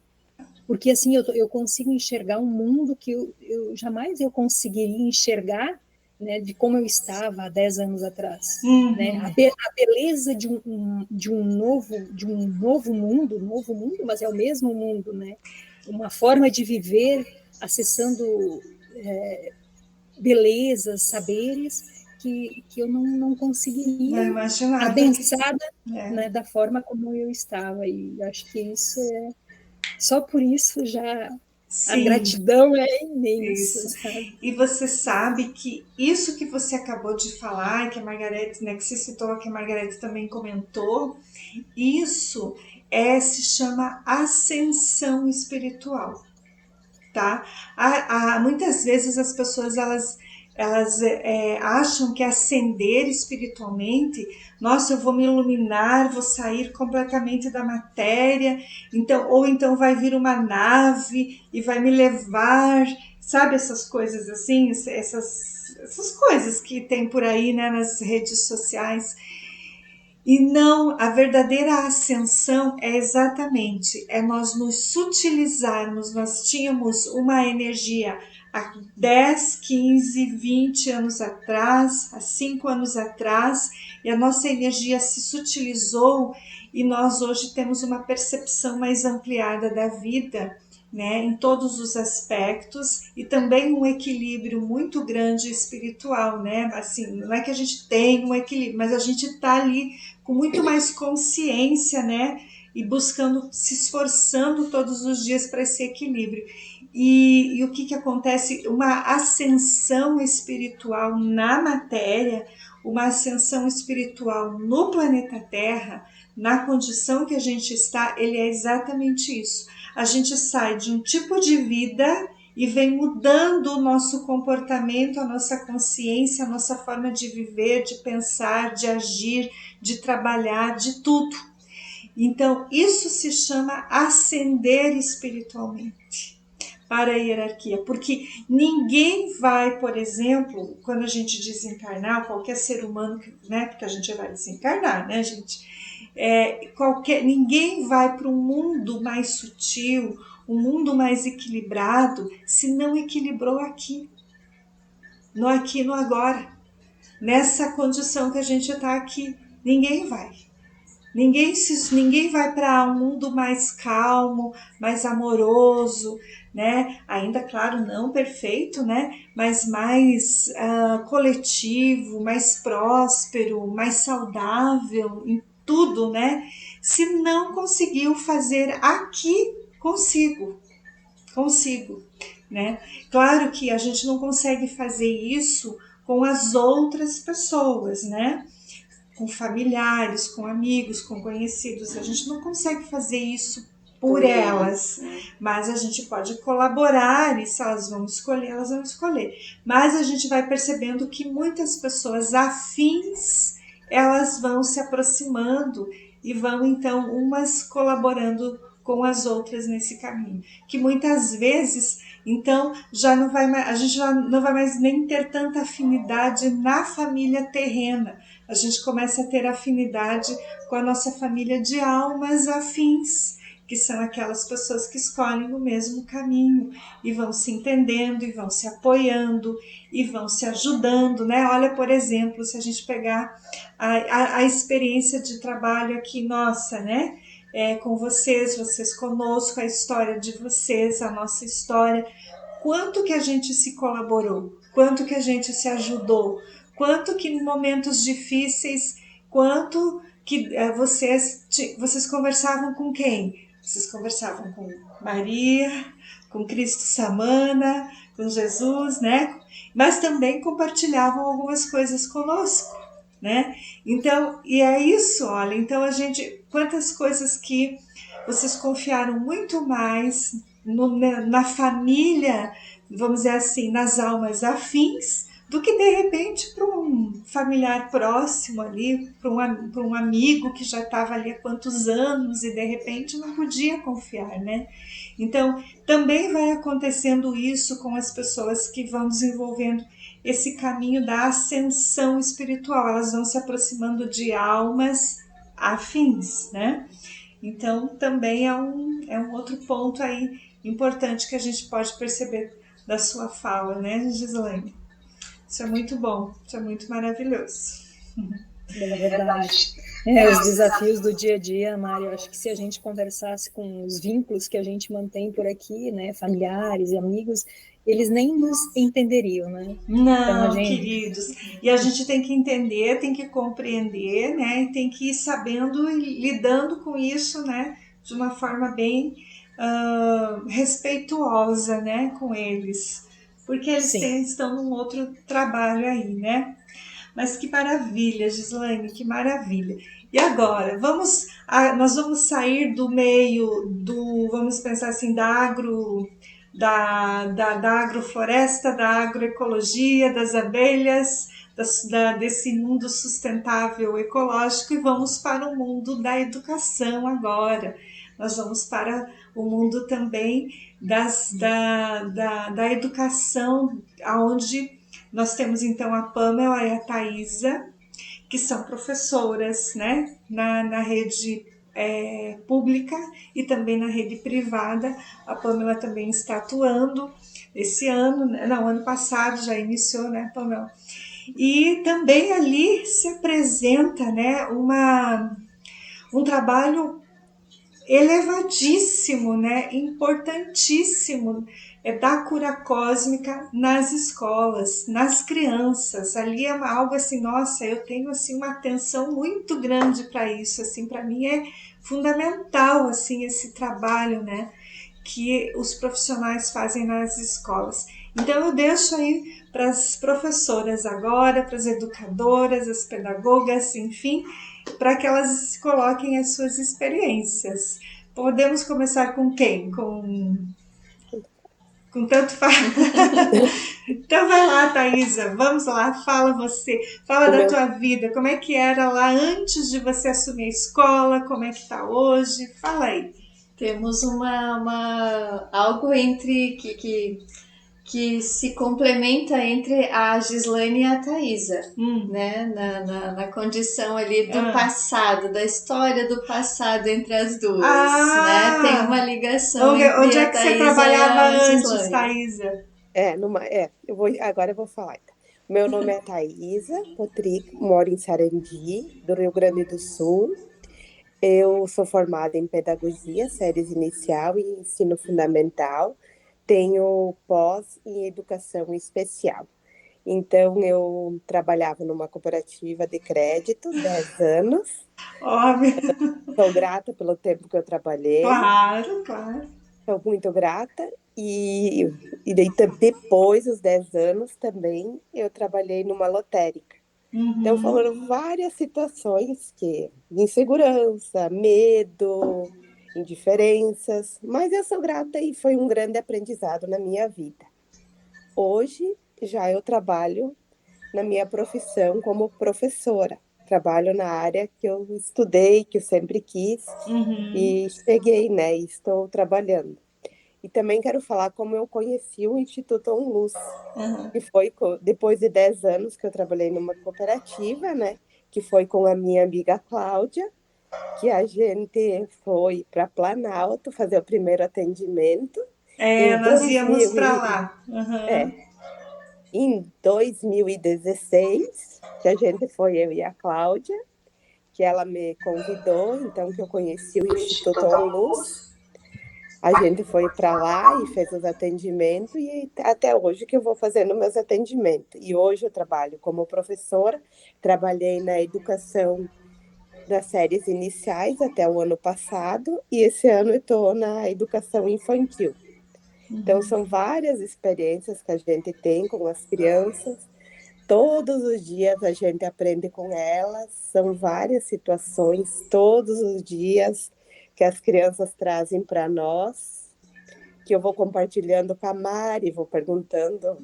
Porque assim eu consigo enxergar um mundo que eu jamais conseguiria enxergar, né, de como eu estava há 10 anos atrás. Uhum. Né? A beleza de um novo mundo, mas é o mesmo mundo, né? Uma forma de viver acessando belezas, saberes que eu não conseguiria Não imaginava. adensada, né, da forma como eu estava. E acho que isso só por isso já Sim, a gratidão é imensa, isso. sabe? E você sabe que isso que você acabou de falar, que a Margarete, né, que você citou, que a Margarete também comentou, isso se chama ascensão espiritual, tá? Muitas vezes as pessoas elas acham que ascender espiritualmente, nossa, eu vou me iluminar, vou sair completamente da matéria, então, ou então vai vir uma nave e vai me levar, sabe, essas coisas assim, essas coisas que tem por aí, né, nas redes sociais. E não, a verdadeira ascensão é exatamente, nós nos sutilizarmos. Nós tínhamos uma energia há 10, 15, 20 anos atrás, há 5 anos atrás, e a nossa energia se sutilizou e nós hoje temos uma percepção mais ampliada da vida, né, em todos os aspectos, e também um equilíbrio muito grande espiritual, né? Assim, não é que a gente tem um equilíbrio, mas a gente está ali com muito mais consciência, né? E buscando, se esforçando todos os dias para esse equilíbrio. E o que acontece? Uma ascensão espiritual na matéria, uma ascensão espiritual no planeta Terra, na condição que a gente está, ele é exatamente isso. A gente sai de um tipo de vida e vem mudando o nosso comportamento, a nossa consciência, a nossa forma de viver, de pensar, de agir, de trabalhar, de tudo. Então, isso se chama ascender espiritualmente para a hierarquia, porque ninguém vai, por exemplo, quando a gente desencarnar, qualquer ser humano, né, porque a gente vai desencarnar, né, gente? Ninguém vai para um mundo mais sutil, um mundo mais equilibrado, se não equilibrou aqui, no agora, nessa condição que a gente está aqui. Ninguém vai. Ninguém vai para um mundo mais calmo, mais amoroso, né? Ainda, claro, não perfeito, né? Mas mais coletivo, mais próspero, mais saudável em tudo, né? Se não conseguiu fazer aqui consigo, né? Claro que a gente não consegue fazer isso com as outras pessoas, né? Com familiares, com amigos, com conhecidos. A gente não consegue fazer isso por elas, mas a gente pode colaborar e se elas vão escolher, elas vão escolher. Mas a gente vai percebendo que muitas pessoas afins, elas vão se aproximando e vão então umas colaborando com as outras nesse caminho, que muitas vezes então já não vai mais, a gente já não vai mais nem ter tanta afinidade na família terrena. A gente começa a ter afinidade com a nossa família de almas afins, que são aquelas pessoas que escolhem o mesmo caminho e vão se entendendo e vão se apoiando e vão se ajudando, né? Olha, por exemplo, se a gente pegar a experiência de trabalho aqui nossa, né? Com vocês conosco, a história de vocês, a nossa história, quanto que a gente se colaborou, quanto que a gente se ajudou, quanto que em momentos difíceis, quanto que vocês conversavam com quem? Vocês conversavam com Maria, com Cristo Samana, com Jesus, né? Mas também compartilhavam algumas coisas conosco, né? Então, e é isso, olha, então quantas coisas que vocês confiaram muito mais na família, vamos dizer assim, nas almas afins, do que de repente para um familiar próximo ali, para um amigo que já estava ali há quantos anos e de repente não podia confiar, né? Então, também vai acontecendo isso com as pessoas que vão desenvolvendo esse caminho da ascensão espiritual, elas vão se aproximando de almas afins, né? Então, também é um outro ponto aí importante que a gente pode perceber da sua fala, né, Gislaine? Isso é muito bom, isso é muito maravilhoso. É verdade. Os desafios do dia a dia, Mário, acho que se a gente conversasse com os vínculos que a gente mantém por aqui, né, familiares e amigos, eles nem nos entenderiam, né? Então a Não, gente, queridos. E a gente tem que entender, tem que compreender, né? E tem que ir sabendo e lidando com isso, né? De uma forma bem respeituosa, né? Com eles. Porque eles sim, estão num outro trabalho aí, né? Mas que maravilha, Gislaine, que maravilha. E agora, nós vamos sair do meio vamos pensar assim, da agrofloresta, da agroecologia, das abelhas, desse mundo sustentável ecológico e vamos para o mundo da educação agora. Nós vamos para o mundo também da educação, onde nós temos então a Pamela e a Thaisa, que são professoras, né, na rede pública e também na rede privada. A Pamela também está atuando esse ano, não, ano passado já iniciou, né, Pamela? E também ali se apresenta, né, um trabalho elevadíssimo, né, importantíssimo, da cura cósmica nas escolas, nas crianças. Ali é algo assim, nossa, eu tenho assim uma atenção muito grande para isso, assim, para mim é fundamental assim esse trabalho, né, que os profissionais fazem nas escolas. Então eu deixo aí para as professoras agora, para as educadoras, as pedagogas, enfim, para que elas coloquem as suas experiências. Podemos começar com quem? Com tanto faz. Então vai lá, Thaisa, vamos lá, fala você, fala O da meu, tua vida, como é que era lá antes de você assumir a escola, como é que tá hoje, fala aí. Temos algo entre que se complementa entre a Gislaine e a Thaisa, né? Na condição ali do passado, da história do passado entre as duas, né? Tem uma ligação entre onde é a que você Thaisa e trabalhava a antes, Gislaine. Thaisa? agora eu vou falar. Então. O meu nome é Thaisa Potric, moro em Sarandi, do Rio Grande do Sul. Eu sou formada em pedagogia, séries inicial e ensino fundamental. Tenho pós em educação especial. Então, eu trabalhava numa cooperativa de crédito, 10 anos. Óbvio, Sou grata pelo tempo que eu trabalhei, claro, claro. sou muito grata. E daí, depois dos 10 anos também, eu trabalhei numa lotérica. Então, foram várias situações de insegurança, medo, indiferenças, mas eu sou grata e foi um grande aprendizado na minha vida. Hoje, já eu trabalho na minha profissão como professora. Trabalho na área que eu estudei, que eu sempre quis, e cheguei, né? E estou trabalhando. E também quero falar como eu conheci o Instituto OnLuz, que foi depois de 10 anos que eu trabalhei numa cooperativa, né? Que foi com a minha amiga Cláudia, que a gente foi para Planalto fazer o primeiro atendimento. Em Nós íamos 2000 para e, lá. em 2016, que a gente foi, eu e a Cláudia, que ela me convidou, então que eu conheci o Instituto OnLuz. A gente foi para lá e fez os atendimentos e até hoje que eu vou fazendo meus atendimentos. E hoje eu trabalho como professora, trabalhei na educação das séries iniciais até o ano passado e esse ano eu estou na educação infantil. Então são várias experiências que a gente tem com as crianças. Todos os dias a gente aprende com elas, são várias situações, todos os dias que as crianças trazem para nós, que eu vou compartilhando com a Mari, vou perguntando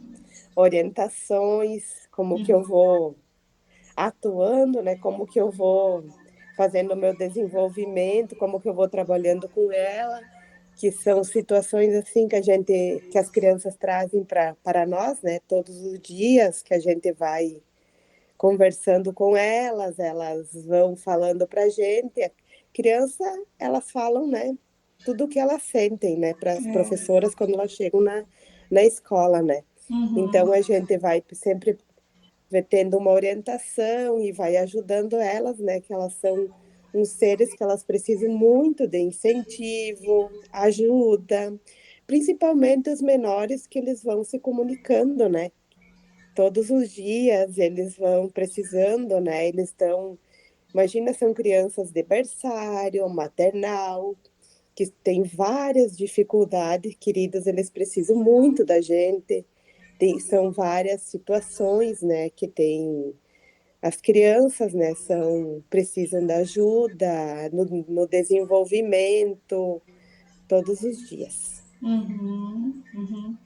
orientações, como que eu vou atuando, né? Como que eu vou fazendo o meu desenvolvimento, como que eu vou trabalhando com ela, que são situações assim que as crianças trazem para nós, né? Todos os dias que a gente vai conversando com elas vão falando para a gente. A criança, elas falam, né? Tudo o que elas sentem, né? Para as professoras quando elas chegam na escola, né? Então a gente vai sempre tendo uma orientação e vai ajudando elas, né? Que elas são uns seres que elas precisam muito de incentivo, ajuda, principalmente os menores que eles vão se comunicando, né? Todos os dias eles vão precisando, né? Eles estão, imagina, são crianças de berçário, maternal, que têm várias dificuldades, queridos, eles precisam muito da gente. São várias situações, né, que tem as crianças, né, precisam da ajuda no desenvolvimento todos os dias. Uhum, uhum.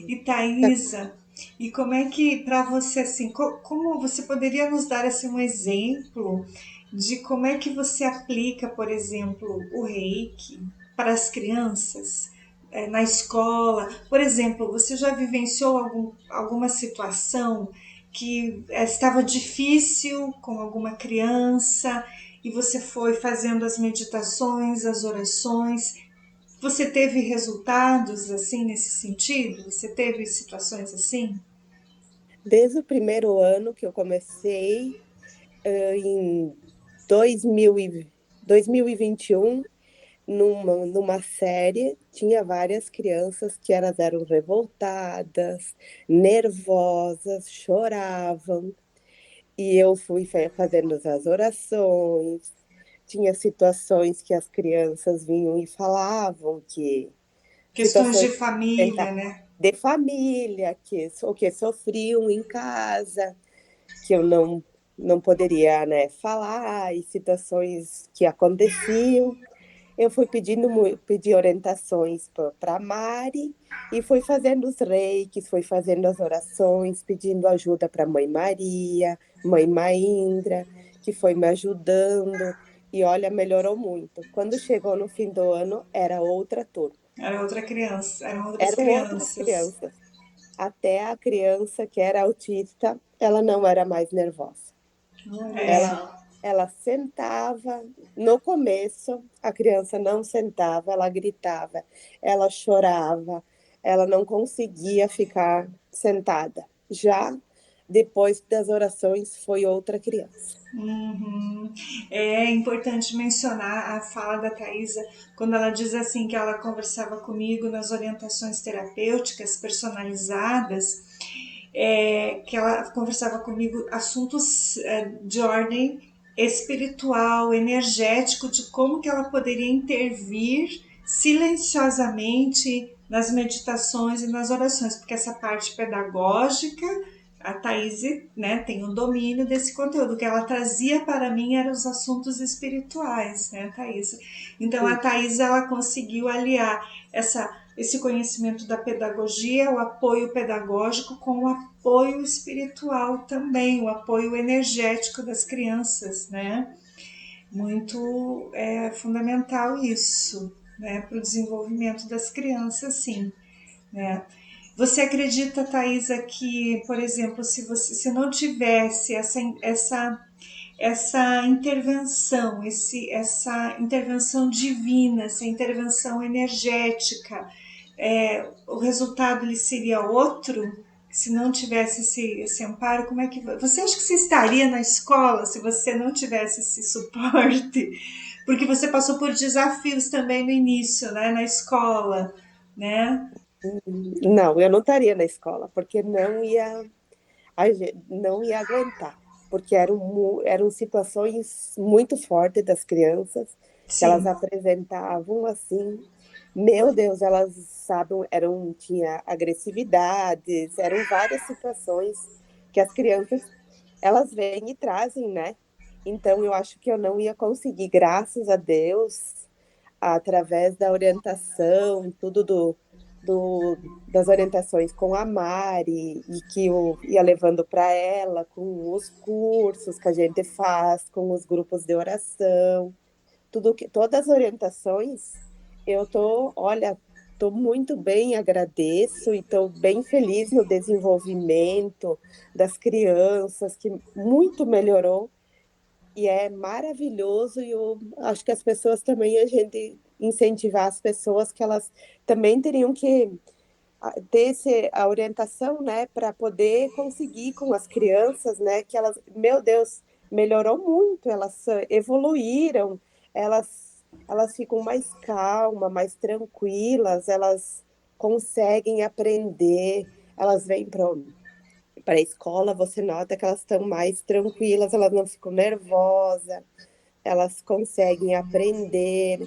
E Thaisa, e como é que para você assim, como você poderia nos dar assim um exemplo de como é que você aplica, por exemplo, o Reiki para as crianças na escola? Por exemplo, você já vivenciou alguma situação que estava difícil com alguma criança e você foi fazendo as meditações, as orações? Você teve resultados assim nesse sentido? Você teve situações assim? Desde o primeiro ano que eu comecei, em 2021, numa série, tinha várias crianças que elas eram revoltadas, nervosas, choravam, e eu fui fazendo as orações. Tinha situações que as crianças vinham e falavam que Questões de situações família, né? de família, que sofriam em casa, que eu não poderia, né, falar, e situações que aconteciam. Eu fui pedir orientações para a Mari e fui fazendo os reikis, fui fazendo as orações, pedindo ajuda para a Mãe Maria, Mãe Maindra, que foi me ajudando. E olha, melhorou muito. Quando chegou no fim do ano, era outra turma. Era outra criança, eram outras Eram outras crianças. crianças. Até a criança que era autista, ela não era mais nervosa. Olha É, Ela, só. ela sentava, no começo, a criança não sentava, ela gritava, ela chorava, ela não conseguia ficar sentada. Já depois das orações, foi outra criança. uhum. É importante mencionar a fala da Thaisa quando ela diz assim que ela conversava comigo nas orientações terapêuticas personalizadas, que ela conversava comigo assuntos de ordem espiritual, energético, de como que ela poderia intervir silenciosamente nas meditações e nas orações, porque essa parte pedagógica, a Thaís, né, tem o domínio desse conteúdo. O que ela trazia para mim eram os assuntos espirituais, né, Thaís? Então a Sim, Thaís, ela conseguiu aliar esse conhecimento da pedagogia, o apoio pedagógico com o apoio espiritual também, o apoio energético das crianças, né? Muito fundamental isso, né, para o desenvolvimento das crianças, sim, né? Você acredita, Thaisa, que, por exemplo, se não tivesse essa intervenção, essa intervenção divina, essa intervenção energética, o resultado ele seria outro? Se não tivesse esse amparo, como é que você acha que você estaria na escola se você não tivesse esse suporte? Porque você passou por desafios também no início, né, na escola, né? não, eu não estaria na escola, porque não ia aguentar, porque eram situações muito fortes das crianças, que elas Sim. apresentavam assim, meu Deus, elas sabem, tinha agressividades, eram várias situações que as crianças, elas vêm e trazem, né? Então, eu acho que eu não ia conseguir, graças a Deus, através da orientação, tudo das orientações com a Mari, e que eu ia levando para ela, com os cursos que a gente faz, com os grupos de oração, todas as orientações, olha, estou muito bem, agradeço e estou bem feliz no desenvolvimento das crianças, que muito melhorou e é maravilhoso. E eu acho que as pessoas também, a gente incentivar as pessoas que elas também teriam que ter a orientação, né, para poder conseguir com as crianças, né, que elas, meu Deus, melhorou muito, elas evoluíram, elas ficam mais calmas, mais tranquilas, elas conseguem aprender, elas vêm para a escola, você nota que elas estão mais tranquilas, elas não ficam nervosas, elas conseguem aprender,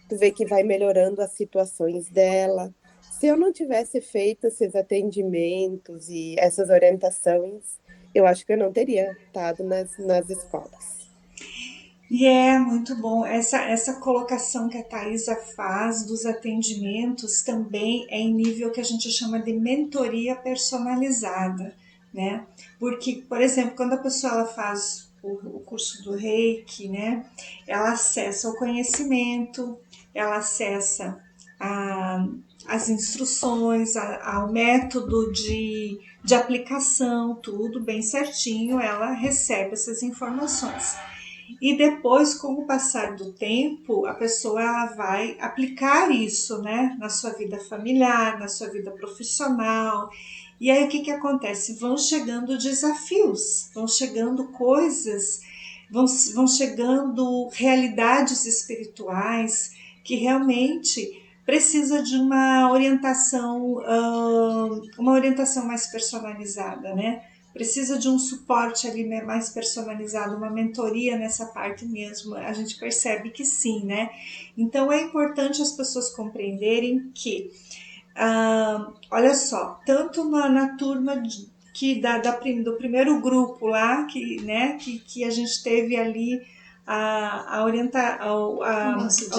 tu vê que vai melhorando as situações dela. Se eu não tivesse feito esses atendimentos e essas orientações, eu acho que eu não teria estado nas escolas. E é muito bom, essa colocação que a Thaisa faz dos atendimentos também é em nível que a gente chama de mentoria personalizada, né? Porque, por exemplo, quando a pessoa ela faz o curso do Reiki, né? Ela acessa o conhecimento, ela acessa a, as instruções, ao método de aplicação, tudo bem certinho, ela recebe essas informações. E depois, com o passar do tempo, a pessoa ela vai aplicar isso, né, na sua vida familiar, na sua vida profissional. E aí o que acontece? Vão chegando desafios, vão chegando coisas, vão chegando realidades espirituais que realmente precisa de uma orientação mais personalizada, né? Precisa de um suporte ali, né, mais personalizado, uma mentoria nessa parte mesmo, a gente percebe que sim, né? Então é importante as pessoas compreenderem que, olha só, tanto na turma do primeiro grupo lá, que a gente teve ali o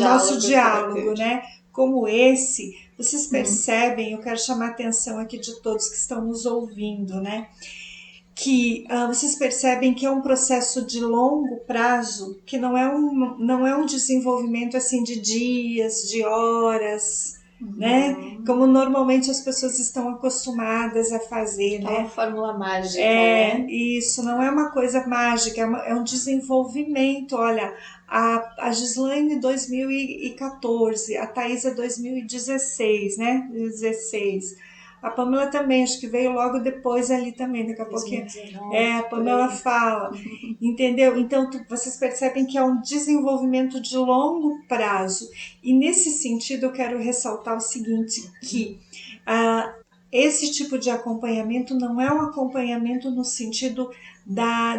nosso diálogo, né? Como esse, vocês percebem, eu quero chamar a atenção aqui de todos que estão nos ouvindo, né? Que vocês percebem que é um processo de longo prazo, que não é um desenvolvimento assim de dias, de horas, né? Como normalmente as pessoas estão acostumadas a fazer, né? É uma fórmula mágica, né? né? Isso, não é uma coisa mágica, é um desenvolvimento. Olha, a Gislaine 2014, a Thaisa 2016, né? 16. A Pamela também, acho que veio logo depois ali também, daqui a pouquinho. A Pamela fala, entendeu? Então, vocês percebem que é um desenvolvimento de longo prazo. E nesse sentido, eu quero ressaltar o seguinte, que esse tipo de acompanhamento não é um acompanhamento no sentido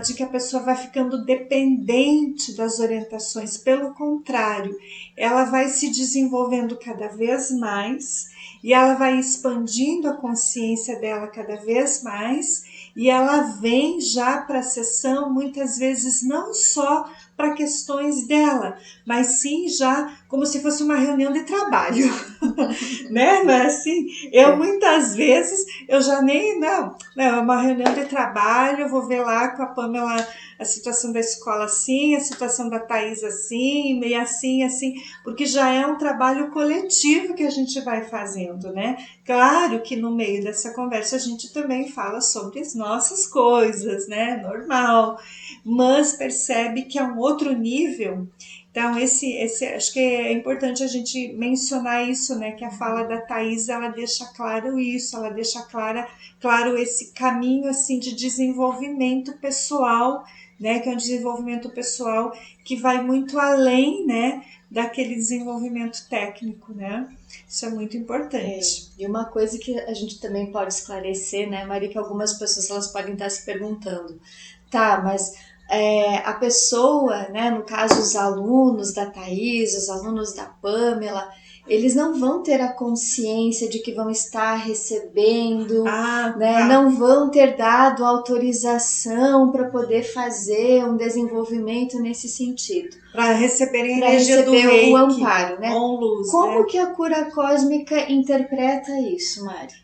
de que a pessoa vai ficando dependente das orientações, pelo contrário, ela vai se desenvolvendo cada vez mais e ela vai expandindo a consciência dela cada vez mais e ela vem já para a sessão muitas vezes não só para questões dela, mas sim já como se fosse uma reunião de trabalho, né? Mas assim, muitas vezes eu já nem, não, é uma reunião de trabalho, eu vou ver lá com a Pamela a situação da escola assim, a situação da Thaís assim, meio assim, porque já é um trabalho coletivo que a gente vai fazendo, né? Claro que no meio dessa conversa a gente também fala sobre as nossas coisas, né? Normal, mas percebe que é um outro nível. Então, acho que é importante a gente mencionar isso, né? Que a fala da Thaís, ela deixa claro isso, ela deixa claro esse caminho, assim, de desenvolvimento pessoal, né? Que é um desenvolvimento pessoal que vai muito além, né? Daquele desenvolvimento técnico, né? Isso é muito importante. E uma coisa que a gente também pode esclarecer, né, Maria, que algumas pessoas elas podem estar se perguntando, tá, mas a pessoa, né, no caso os alunos da Thaís, os alunos da Pamela, eles não vão ter a consciência de que vão estar recebendo, né, não vão ter dado autorização para poder fazer um desenvolvimento nesse sentido. Para receberem a energia do Reiki, o amparo, né? Luz, como né? que a cura cósmica interpreta isso, Mari?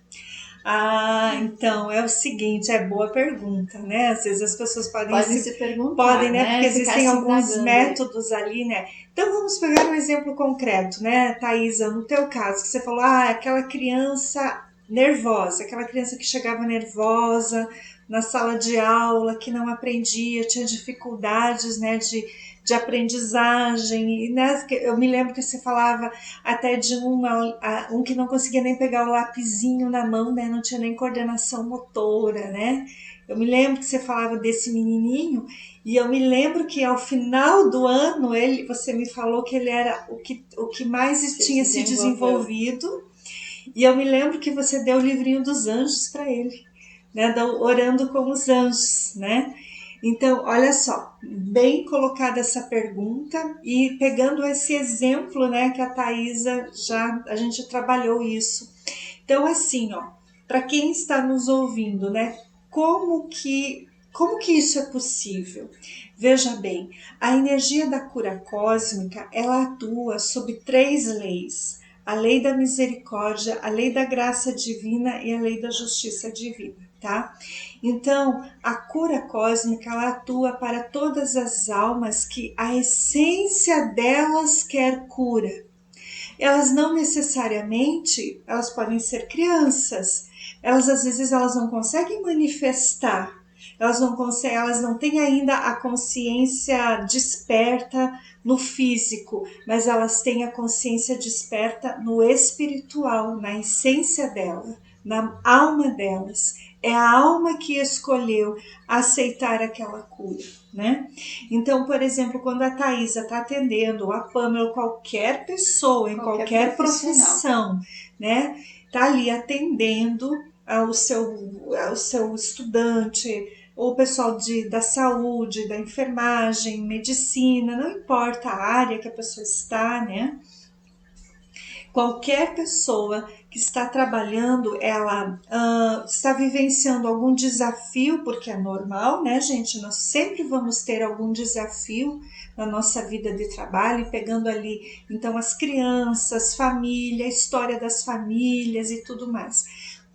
Então é o seguinte, boa pergunta, né? Às vezes as pessoas podem se perguntar, né? Porque existem alguns métodos ali, né? Então vamos pegar um exemplo concreto, né, Thaisa, no teu caso, que você falou, aquela criança nervosa, aquela criança que chegava nervosa na sala de aula, que não aprendia, tinha dificuldades, né, de aprendizagem, né? Eu me lembro que você falava até de um que não conseguia nem pegar o lapisinho na mão, né? Não tinha nem coordenação motora, né? Eu me lembro que você falava desse menininho, e eu me lembro que ao final do ano você me falou que ele era o que mais tinha se desenvolvido, e eu me lembro que você deu o livrinho dos anjos para ele, né? Orando com os anjos, né? Então, olha só, bem colocada essa pergunta, e pegando esse exemplo, né, que a Thaisa a gente trabalhou isso. Então, assim, ó, para quem está nos ouvindo, né, como que isso é possível? Veja bem, a energia da cura cósmica, ela atua sob 3 leis: a lei da misericórdia, a lei da graça divina e a lei da justiça divina, tá? Então, a cura cósmica, ela atua para todas as almas que a essência delas quer cura. Elas não necessariamente, elas podem ser crianças, às vezes elas não conseguem manifestar, elas não têm ainda a consciência desperta no físico, mas elas têm a consciência desperta no espiritual, na essência dela, na alma delas. É a alma que escolheu aceitar aquela cura, né? Então, por exemplo, quando a Thaisa está atendendo, ou a Pamela, ou qualquer pessoa, em qualquer profissão, né? Está ali atendendo ao seu estudante, ou o pessoal da saúde, da enfermagem, medicina, não importa a área que a pessoa está, né? Qualquer pessoa que está trabalhando, ela está vivenciando algum desafio, porque é normal, né, gente? Nós sempre vamos ter algum desafio na nossa vida de trabalho, pegando ali, então, as crianças, família, a história das famílias e tudo mais.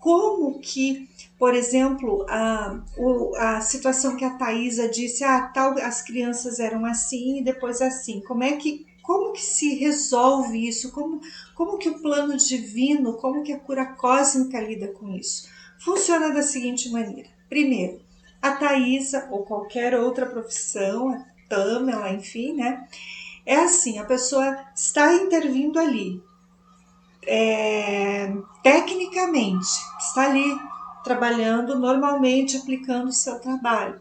Como que, por exemplo, a situação que a Thaisa disse, as crianças eram assim e depois assim, como que se resolve isso? Como que o plano divino, como que a cura cósmica lida com isso? Funciona da seguinte maneira. Primeiro, a Thaisa, ou qualquer outra profissão, a Pamela, enfim, né? É assim, a pessoa está intervindo ali, tecnicamente, está ali trabalhando normalmente, aplicando o seu trabalho.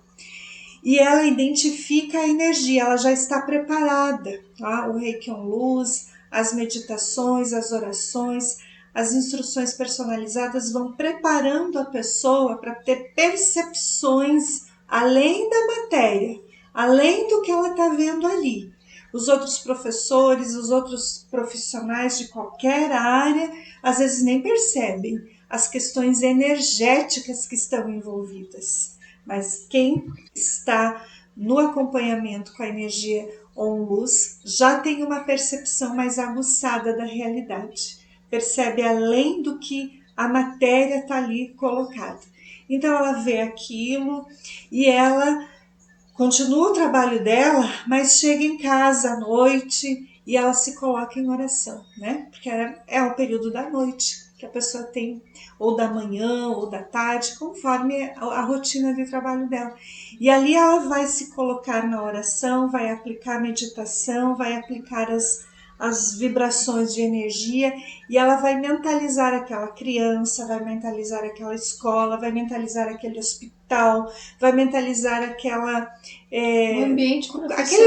E ela identifica a energia, ela já está preparada, tá? O Reiki Luz, as meditações, as orações, as instruções personalizadas vão preparando a pessoa para ter percepções além da matéria, além do que ela está vendo ali. Os outros professores, os outros profissionais de qualquer área, às vezes nem percebem as questões energéticas que estão envolvidas. Mas quem está no acompanhamento com a energia ON-Luz já tem uma percepção mais aguçada da realidade. Percebe além do que a matéria está ali colocada. Então ela vê aquilo e ela continua o trabalho dela, mas chega em casa à noite e ela se coloca em oração, né? Porque é o período da noite que a pessoa tem, ou da manhã, ou da tarde, conforme a rotina de trabalho dela. E ali ela vai se colocar na oração, vai aplicar a meditação, vai aplicar as vibrações de energia, e ela vai mentalizar aquela criança, vai mentalizar aquela escola, vai mentalizar aquele hospital, vai mentalizar aquele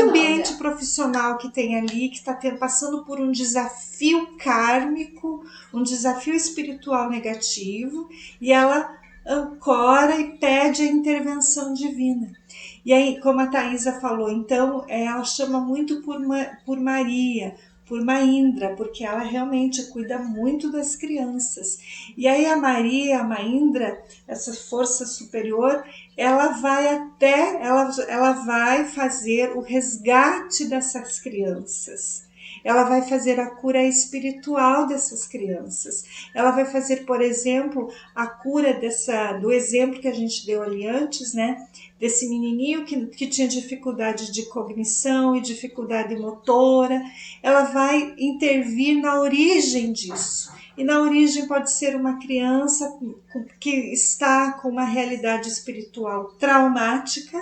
ambiente profissional que tem ali, que está passando por um desafio kármico, um desafio espiritual negativo, e ela ancora e pede a intervenção divina. E aí, como a Thaisa falou, então ela chama muito por Maria, por Maindra, porque ela realmente cuida muito das crianças. E aí a Maria, a Maindra, essa força superior, ela vai fazer o resgate dessas crianças. Ela vai fazer a cura espiritual dessas crianças. Ela vai fazer, por exemplo, a cura do exemplo que a gente deu ali antes, né? Desse menininho que tinha dificuldade de cognição e dificuldade motora. Ela vai intervir na origem disso. E na origem pode ser uma criança que está com uma realidade espiritual traumática,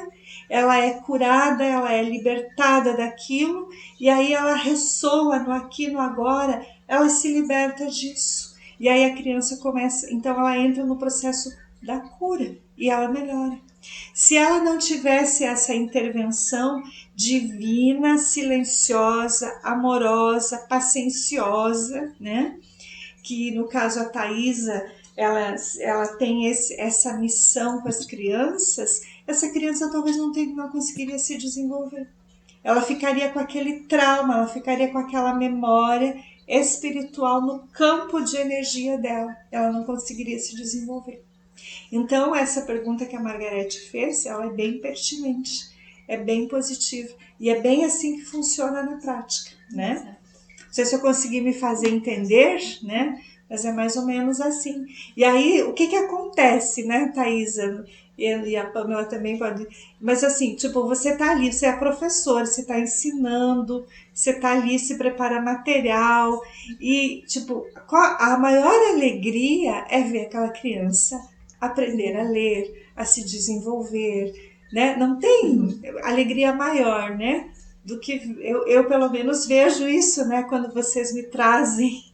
ela é curada, ela é libertada daquilo, e aí ela ressoa no aqui, no agora, ela se liberta disso. E aí a criança começa, então ela entra no processo da cura e ela melhora. Se ela não tivesse essa intervenção divina, silenciosa, amorosa, pacienciosa, né? Que no caso a Thaisa, ela tem essa missão com as crianças, essa criança talvez não conseguiria se desenvolver. Ela ficaria com aquele trauma, ela ficaria com aquela memória espiritual no campo de energia dela. Ela não conseguiria se desenvolver. Então, essa pergunta que a Margarete fez, ela é bem pertinente, é bem positiva. E é bem assim que funciona na prática, né? Não sei se eu consegui me fazer entender, né? Mas é mais ou menos assim. E aí, o que acontece, né, Thaisa? E a Pamela também pode... Mas assim, tipo, você tá ali, você é professora, você tá ensinando, você tá ali, se prepara material. E, tipo, a maior alegria é ver aquela criança aprender a ler, a se desenvolver, né? Não tem alegria maior, né? Do que eu pelo menos vejo isso, né? Quando vocês me trazem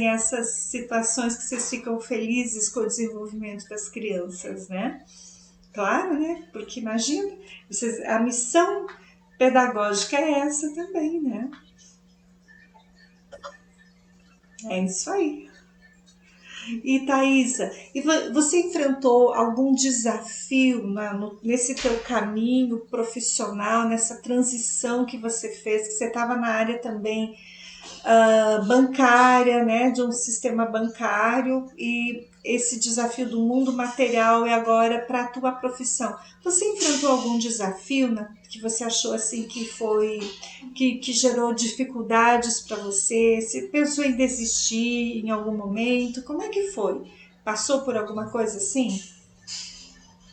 essas situações que vocês ficam felizes com o desenvolvimento das crianças, né? Claro, né? Porque imagina, a missão pedagógica é essa também, né? É isso aí. E Thaisa, você enfrentou algum desafio nesse teu caminho profissional, nessa transição que você fez, que você estava na área também bancária, né, de um sistema bancário, e esse desafio do mundo material é agora para a tua profissão. Você enfrentou algum desafio que você achou assim que foi que gerou dificuldades para você? Você pensou em desistir em algum momento? Como é que foi? Passou por alguma coisa assim?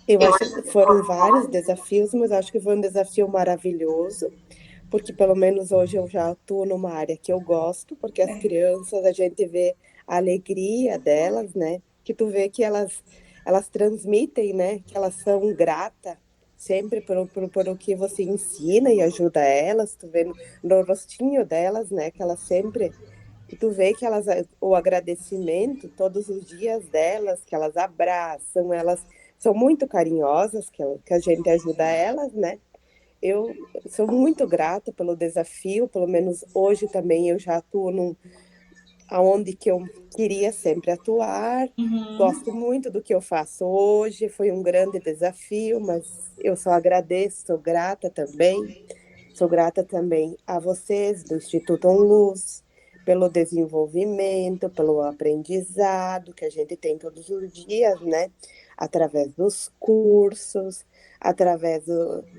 Eu acho que foram vários desafios, mas acho que foi um desafio maravilhoso, porque pelo menos hoje eu já atuo numa área que eu gosto, porque as crianças, a gente vê a alegria delas, né? Que tu vê que elas transmitem, né? Que elas são gratas sempre por o que você ensina e ajuda elas, tu vê no rostinho delas, né? Que elas sempre... E tu vê que o agradecimento todos os dias delas, que elas abraçam, elas são muito carinhosas, que a gente ajuda elas, né? Eu sou muito grata pelo desafio, pelo menos hoje também eu já atuo aonde que eu queria sempre atuar. Gosto muito do que eu faço hoje, foi um grande desafio, mas eu só agradeço, sou grata também. Sou grata também a vocês do Instituto OnLuz, pelo desenvolvimento, pelo aprendizado que a gente tem todos os dias, né? Através dos cursos, através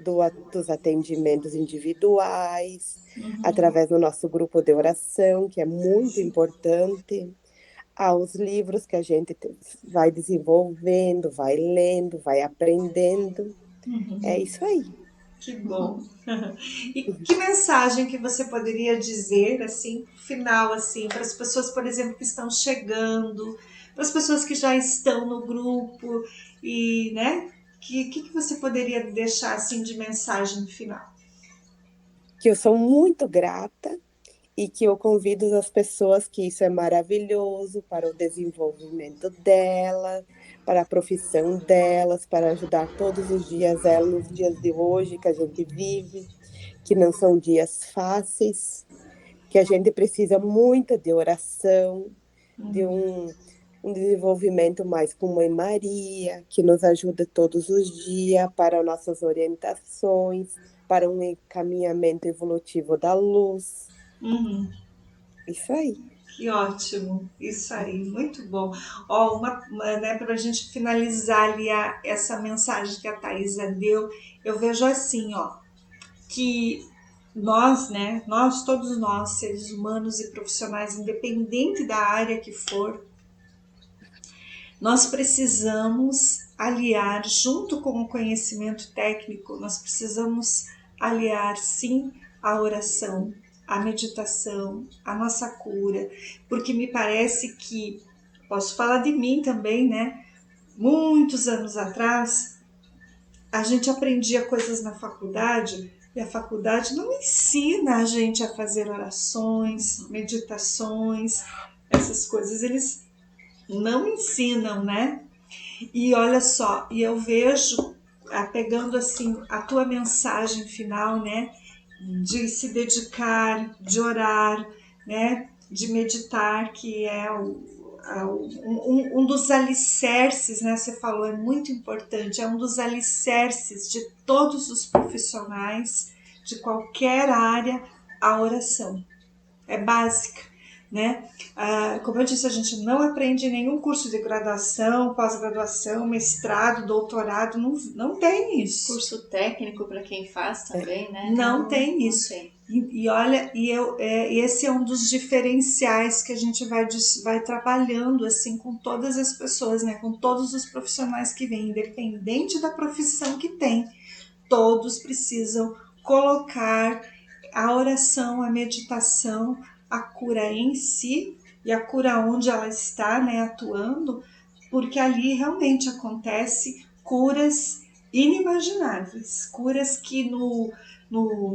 dos atendimentos individuais, através do nosso grupo de oração, que é muito importante, aos livros que a gente vai desenvolvendo, vai lendo, vai aprendendo. É isso aí. Que bom. E que mensagem que você poderia dizer, assim, final, assim, para as pessoas, por exemplo, que estão chegando, para as pessoas que já estão no grupo e, né? Que você poderia deixar, assim, de mensagem final? Que eu sou muito grata e que eu convido as pessoas que isso é maravilhoso para o desenvolvimento dela, para a profissão delas, para ajudar todos os dias ela nos dias de hoje que a gente vive, que não são dias fáceis, que a gente precisa muito de oração, de um desenvolvimento mais com Mãe Maria, que nos ajuda todos os dias para nossas orientações, para um encaminhamento evolutivo da luz. Isso aí. Que ótimo, isso aí, muito bom. Ó, né, para a gente finalizar ali essa mensagem que a Thaisa deu, eu vejo assim, ó, que nós, né, todos nós, seres humanos e profissionais, independente da área que for, nós precisamos aliar, junto com o conhecimento técnico, nós precisamos aliar, sim, a oração, a meditação, a nossa cura, porque me parece que, posso falar de mim também, né? Muitos anos atrás, a gente aprendia coisas na faculdade e a faculdade não ensina a gente a fazer orações, meditações, essas coisas eles não ensinam, né? E olha só, e eu vejo, pegando assim a tua mensagem final, né? De se dedicar, de orar, né? De meditar, que é um dos alicerces, né? Você falou, é muito importante, é um dos alicerces de todos os profissionais de qualquer área, a oração. É básica, né? Como eu disse, a gente não aprende em nenhum curso de graduação, pós-graduação, mestrado, doutorado, não tem isso. Curso técnico para quem faz também, né? Não tem isso. Não tem. E olha, esse é um dos diferenciais que a gente vai trabalhando assim com todas as pessoas, né? Com todos os profissionais que vêm, independente da profissão que tem, todos precisam colocar a oração, a meditação, a cura em si e a cura onde ela está, né, atuando, porque ali realmente acontece curas inimagináveis, curas que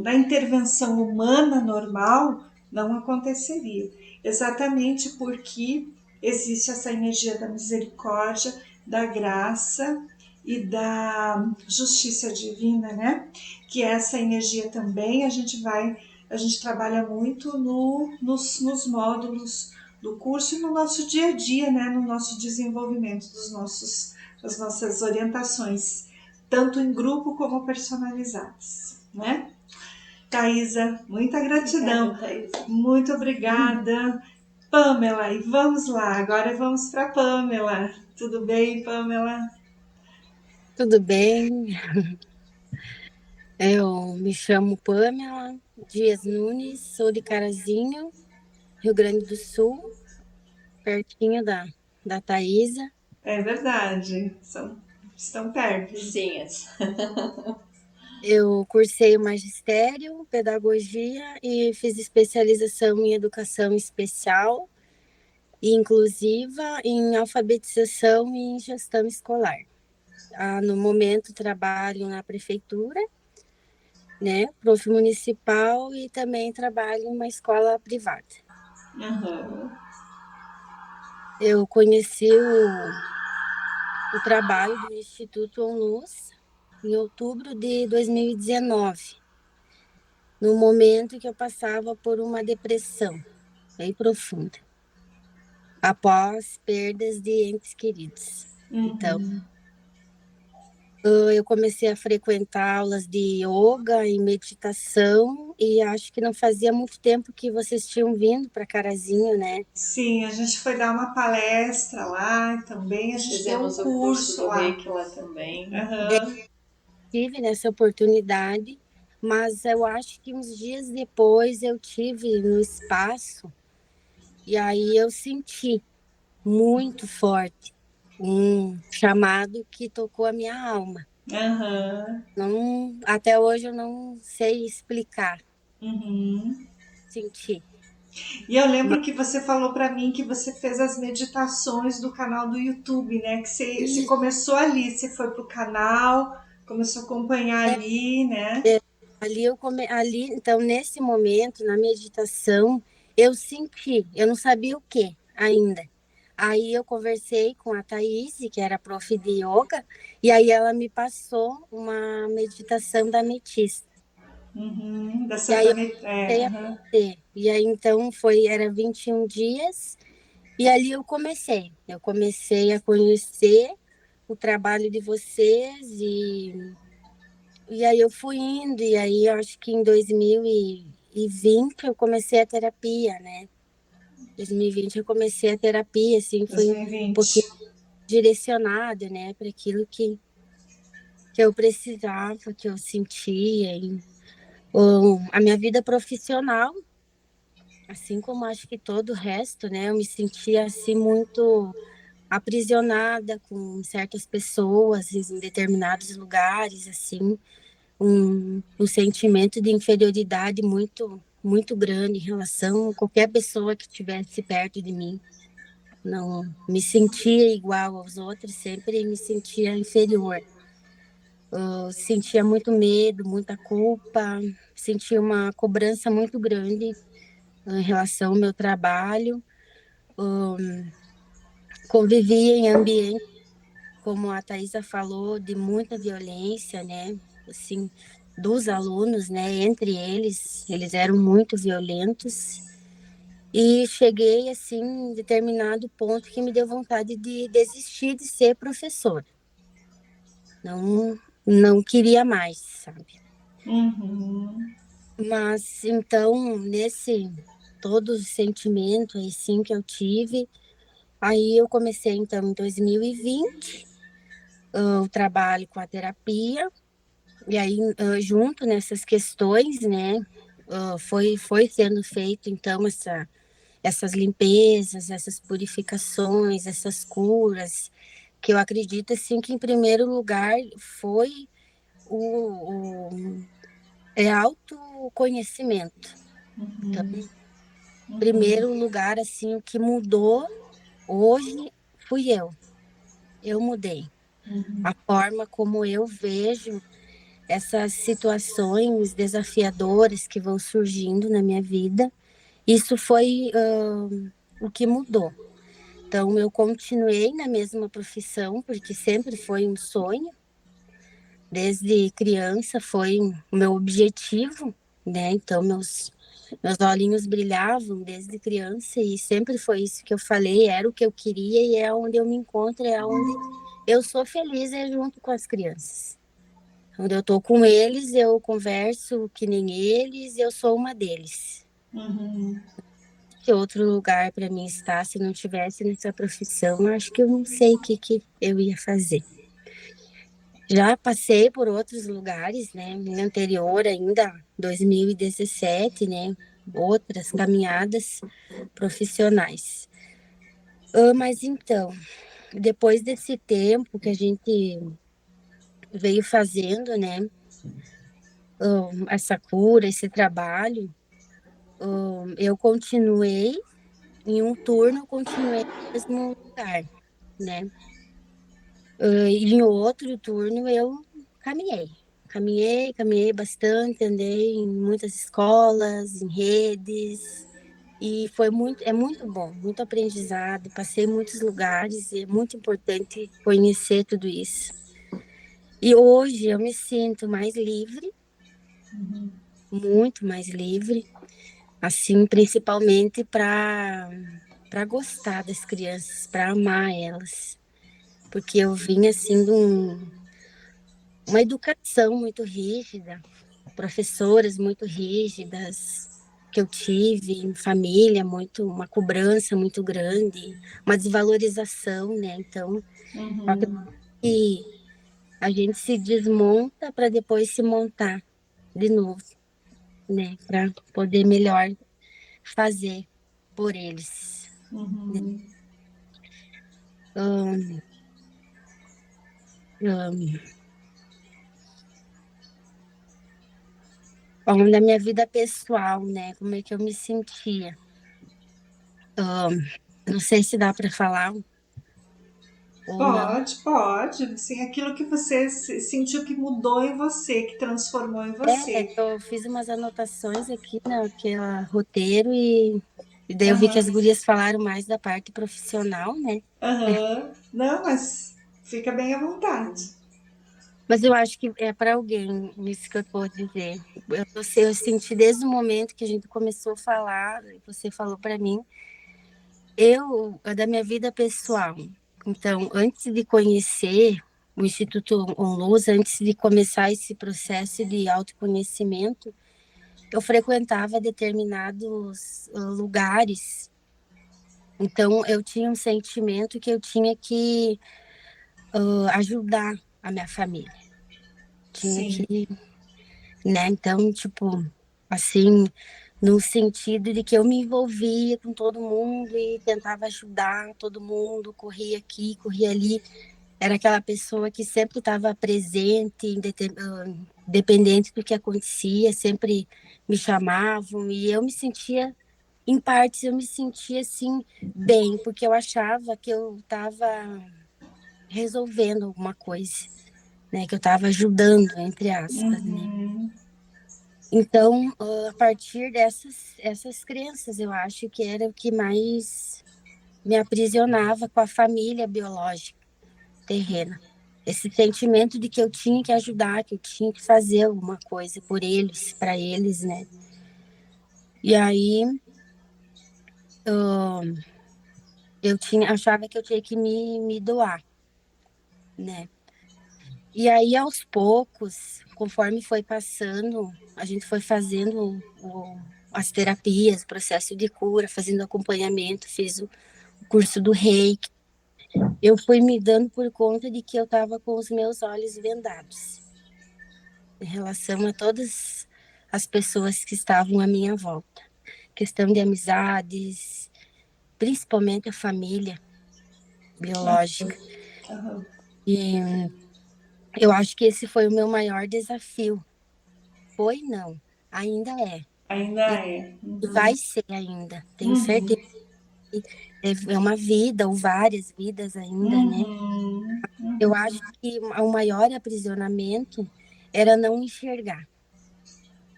na intervenção humana normal não aconteceria, exatamente porque existe essa energia da misericórdia, da graça e da justiça divina, né? Que essa energia também a gente trabalha muito nos módulos do curso e no nosso dia a dia, né? No nosso desenvolvimento das nossas orientações, tanto em grupo como personalizadas, né? Thaisa, muita gratidão. Obrigada, Thaisa. Muito obrigada. Pamela, e vamos lá, agora vamos para Pamela. Tudo bem, Pamela? Tudo bem. Eu me chamo Pamela Dias Nunes, sou de Carazinho, Rio Grande do Sul, pertinho da Thaisa. É verdade, estão perto. Vizinhas. Eu cursei o magistério, pedagogia e fiz especialização em educação especial e inclusiva, em alfabetização e em gestão escolar. No momento trabalho na prefeitura, né, prof municipal, e também trabalho em uma escola privada. Uhum. Eu conheci o trabalho do Instituto ONLUS em outubro de 2019, no momento que eu passava por uma depressão bem profunda, após perdas de entes queridos. Uhum. Então, eu comecei a frequentar aulas de yoga e meditação, e acho que não fazia muito tempo que vocês tinham vindo para Carazinho, né? Sim, a gente foi dar uma palestra lá também, a gente fizemos deu um curso do lá. Reiki lá também. Uhum. Tive nessa oportunidade, mas eu acho que uns dias depois eu tive no espaço, e aí eu senti muito forte um chamado que tocou a minha alma. Uhum. Não, até hoje eu não sei explicar. Uhum. Senti. E eu lembro que você falou para mim que você fez as meditações do canal do YouTube, né? Que você começou ali, você foi pro canal, começou a acompanhar ali, né? Ali, então, nesse momento, na meditação, eu senti, eu não sabia o que ainda. Aí eu conversei com a Thaís, que era prof de yoga, e aí ela me passou uma meditação da ametista. Uhum, da E aí Santa E aí então era 21 dias, e ali eu comecei a conhecer o trabalho de vocês, e aí eu fui indo, e aí eu acho que em 2020 eu comecei a terapia, né? 2020 eu comecei a terapia, assim, foi 2020. um pouquinho direcionado, né, para aquilo que eu precisava, que eu sentia. A minha vida profissional, assim como acho que todo o resto, né, eu me sentia assim muito aprisionada com certas pessoas em determinados lugares, assim, um sentimento de inferioridade muito muito grande em relação a qualquer pessoa que estivesse perto de mim. Não me sentia igual aos outros, sempre me sentia inferior. Eu sentia muito medo, muita culpa, sentia uma cobrança muito grande em relação ao meu trabalho. Convivia em ambiente, como a Thaisa falou, de muita violência, né? Assim, dos alunos, né? Entre eles eram muito violentos. E cheguei, assim, em determinado ponto que me deu vontade de desistir de ser professora. Não queria mais, sabe? Uhum. Mas, então, nesse todo o sentimento, assim, que eu tive, aí eu comecei, então, em 2020, o trabalho com a terapia, e aí, junto nessas questões, né, foi sendo feito, então, essas limpezas, essas purificações, essas curas, que eu acredito, assim, que, em primeiro lugar, foi autoconhecimento. Então, em primeiro lugar, assim, o que mudou hoje fui eu. Eu mudei. A forma como eu vejo essas situações desafiadoras que vão surgindo na minha vida, isso foi o que mudou. Então, eu continuei na mesma profissão, porque sempre foi um sonho, desde criança foi o meu objetivo, né? Então, meus olhinhos brilhavam desde criança e sempre foi isso que eu falei, era o que eu queria e é onde eu me encontro, é onde eu sou feliz, é junto com as crianças. Quando eu estou com eles, eu converso que nem eles, eu sou uma deles. Uhum. Que outro lugar para mim estar, se não tivesse nessa profissão, acho que eu não sei o que eu ia fazer. Já passei por outros lugares, né? No anterior, ainda 2017, né? Outras caminhadas profissionais. Mas então, depois desse tempo que a gente veio fazendo, né? Essa cura, esse trabalho, eu continuei em um turno, eu continuei no mesmo lugar, né? E em outro turno eu caminhei. Caminhei bastante, andei em muitas escolas, em redes, e é muito bom, muito aprendizado, passei em muitos lugares, e é muito importante conhecer tudo isso. E hoje eu me sinto mais livre, muito mais livre, assim, principalmente para gostar das crianças, para amar elas, porque eu vim assim de uma educação muito rígida, professoras muito rígidas que eu tive, família muito, uma cobrança muito grande, uma desvalorização, né? Então, eu acredito que a gente se desmonta para depois se montar de novo, né? Para poder melhor fazer por eles. Uhum. Hum, hum. Bom, na minha vida pessoal, né? Como é que eu me sentia? Não sei se dá para falar ou não. Pode, pode. Assim, aquilo que você sentiu que mudou em você, que transformou em É, você. eu fiz umas anotações aqui naquela roteiro e daí eu vi que Aham, as gurias falaram mais da parte profissional, né? aham. Não, mas fica bem à vontade. Mas eu acho que é para alguém isso que eu vou dizer. Eu senti desde o momento que a gente começou a falar, você falou para mim, da minha vida pessoal. Então, antes de conhecer o Instituto Onlus, antes de começar esse processo de autoconhecimento, eu frequentava determinados lugares. Então, eu tinha um sentimento que eu tinha que ajudar a minha família. Tinha Sim. que, né? Então, tipo, assim, no sentido de que eu me envolvia com todo mundo e tentava ajudar todo mundo, corria aqui, corria ali. Era aquela pessoa que sempre estava presente, dependente do que acontecia, sempre me chamavam e eu me sentia, em partes, eu me sentia assim bem, porque eu achava que eu estava resolvendo alguma coisa, né? Que eu estava ajudando, entre aspas, né? Uhum. Então, a partir essas crenças, eu acho que era o que mais me aprisionava com a família biológica terrena. Esse sentimento de que eu tinha que ajudar, que eu tinha que fazer alguma coisa por eles, para eles, né? E aí, achava que eu tinha que me doar, né? E aí, aos poucos, conforme foi passando, a gente foi fazendo as terapias, o processo de cura, fazendo acompanhamento, fiz o curso do Reiki. Eu fui me dando por conta de que eu estava com os meus olhos vendados em relação a todas as pessoas que estavam à minha volta. Questão de amizades, principalmente a família biológica. Uhum. E eu acho que esse foi o meu maior desafio. Foi, não, ainda é. Ainda E é. vai Uhum. ser ainda, tenho Uhum. certeza. É uma vida, ou várias vidas ainda, né? Uhum. Eu acho que o maior aprisionamento era não enxergar,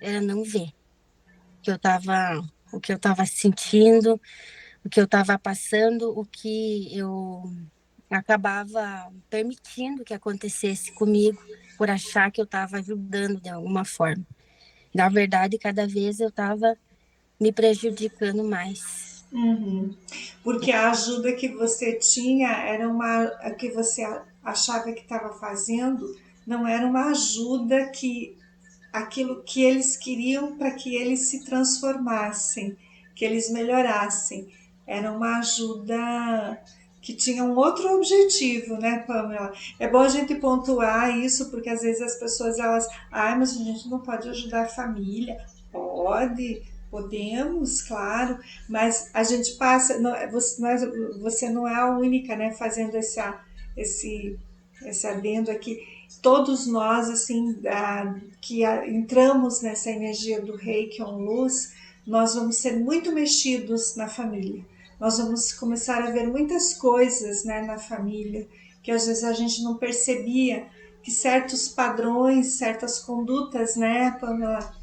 era não ver que eu tava, o que eu estava sentindo, o que eu estava passando, o que eu acabava permitindo que acontecesse comigo por achar que eu estava ajudando de alguma forma. Na verdade, cada vez eu estava me prejudicando mais. Uhum. Porque a ajuda que você tinha era uma a que você achava que estava fazendo, não era uma ajuda que aquilo que eles queriam para que eles se transformassem, que eles melhorassem. Era uma ajuda que tinha um outro objetivo, né, Pamela? É bom a gente pontuar isso, porque às vezes as pessoas elas, mas a gente não pode ajudar a família. Pode, podemos, claro, mas a gente passa, você não é a única, né, fazendo esse, esse adendo aqui. Todos nós, assim, que entramos nessa energia do Reiki on Luz, nós vamos ser muito mexidos na família. Nós vamos começar a ver muitas coisas, né, na família que às vezes a gente não percebia, que certos padrões, certas condutas, né, Pamela,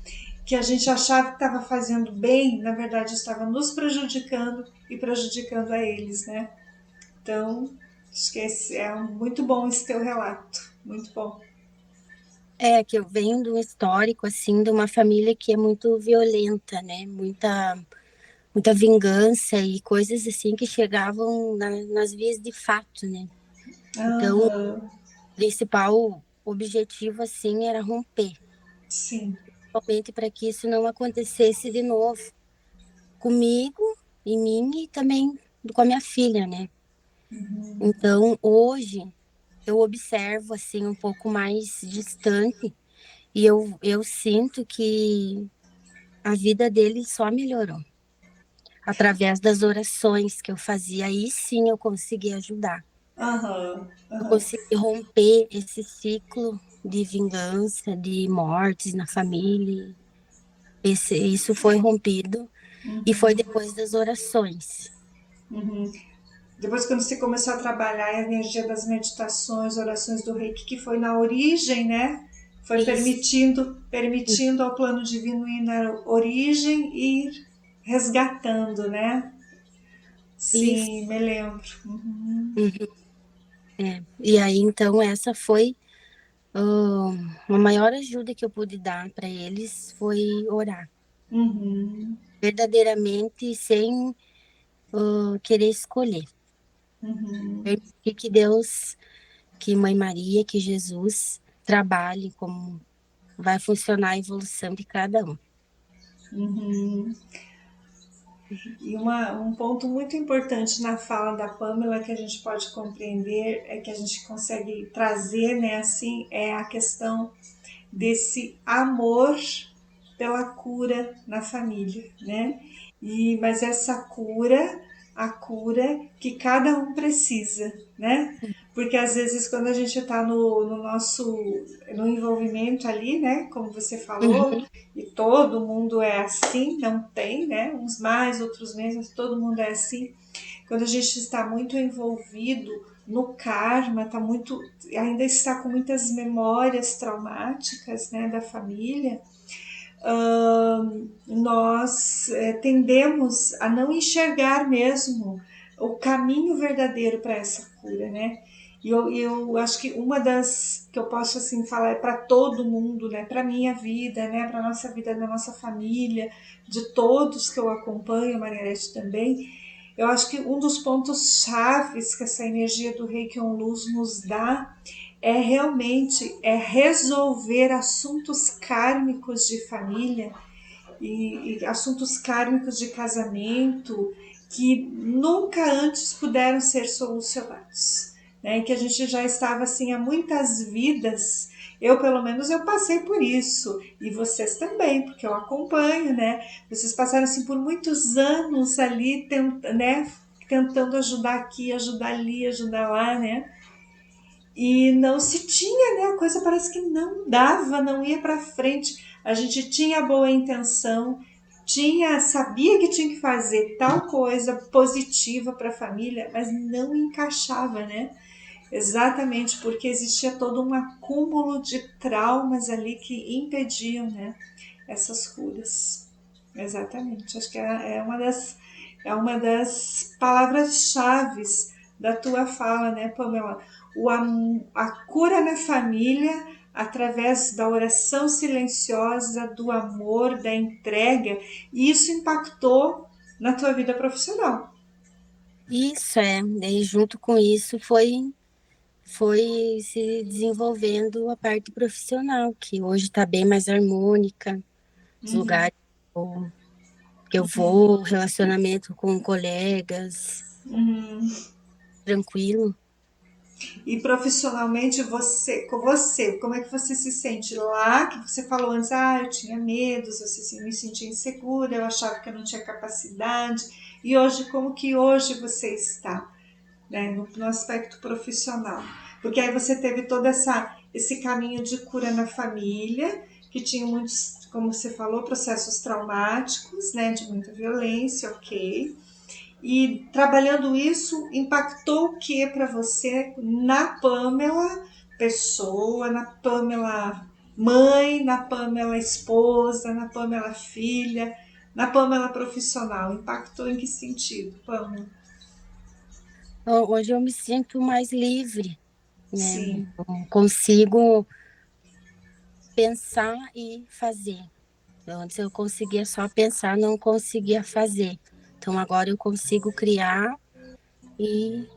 que a gente achava que estava fazendo bem, na verdade estava nos prejudicando e prejudicando a eles, né? Então, acho que muito bom esse teu relato, muito bom. É que eu venho de um histórico assim de uma família que é muito violenta, né? Muita vingança e coisas assim que chegavam nas vias de fato, né? Então, o Aham, principal objetivo assim era romper, sim. somente para que isso não acontecesse de novo comigo, em mim e também com a minha filha, né? Então, hoje eu observo assim um pouco mais distante e eu sinto que a vida dele só melhorou através das orações que eu fazia. Aí sim eu consegui ajudar. Aham, Eu aham. consegui romper esse ciclo de vingança, de mortes na família. Isso foi rompido e foi depois das orações. Uhum. Depois, quando você começou a trabalhar a energia das meditações, orações do Reiki, que foi na origem, né? Foi Isso. permitindo ao plano divino ir na origem e ir resgatando, né? Isso. Sim, me lembro. Uhum. Uhum. E aí, então, essa foi a maior ajuda que eu pude dar para eles foi orar. Uhum. Verdadeiramente, sem querer escolher. Uhum. Permitir que Deus, que Mãe Maria, que Jesus trabalhe como vai funcionar a evolução de cada um. Uhum. E um ponto muito importante na fala da Pamela que a gente pode compreender, é que a gente consegue trazer, né, assim, é a questão desse amor pela cura na família, né? Mas essa cura, a cura que cada um precisa, né? porque às vezes quando a gente está no nosso no envolvimento ali, né, como você falou, e todo mundo é assim, não tem, né, uns mais, outros menos, todo mundo é assim. Quando a gente está muito envolvido no karma, ainda está com muitas memórias traumáticas, né, da família, nós tendemos a não enxergar mesmo o caminho verdadeiro para essa cura, né? E eu acho que uma das que eu posso assim falar é para todo mundo, né? Para minha vida, né? Para nossa vida, da nossa família, de todos que eu acompanho, a Margarete também. Eu acho que um dos pontos chaves que essa energia do Reiki On Luz nos dá é realmente resolver assuntos kármicos de família e assuntos kármicos de casamento que nunca antes puderam ser solucionados, né? Que a gente já estava assim há muitas vidas. Eu, pelo menos, eu passei por isso. E vocês também, porque eu acompanho, né? Vocês passaram assim por muitos anos ali, né? Tentando ajudar aqui, ajudar ali, ajudar lá, né? E não se tinha, né? A coisa parece que não dava, não ia para frente. A gente tinha boa intenção, sabia que tinha que fazer tal coisa positiva para a família, mas não encaixava, né? Exatamente porque existia todo um acúmulo de traumas ali que impediam, né, essas curas. Exatamente. Acho que é uma das palavras-chave da tua fala, né, Pamela? A cura na família através da oração silenciosa, do amor, da entrega, e isso impactou na tua vida profissional. Isso e junto com isso foi se desenvolvendo a parte profissional, que hoje está bem mais harmônica, os lugares que eu vou, relacionamento com colegas, tranquilo. E profissionalmente, como é que você se sente lá? Que você falou antes, eu tinha medos, me sentia insegura, eu achava que eu não tinha capacidade. E hoje, como que hoje você está, né, no aspecto profissional? Porque aí você teve todo esse caminho de cura na família, que tinha muitos, como você falou, processos traumáticos, né, de muita violência, ok. E trabalhando isso, impactou o que para você na Pamela pessoa, na Pamela mãe, na Pamela esposa, na Pamela filha, na Pamela profissional? Impactou em que sentido, Pamela? Hoje eu me sinto mais livre, né? Sim. Eu consigo pensar e fazer. Antes eu conseguia só pensar, não conseguia fazer. Então agora eu consigo criar e,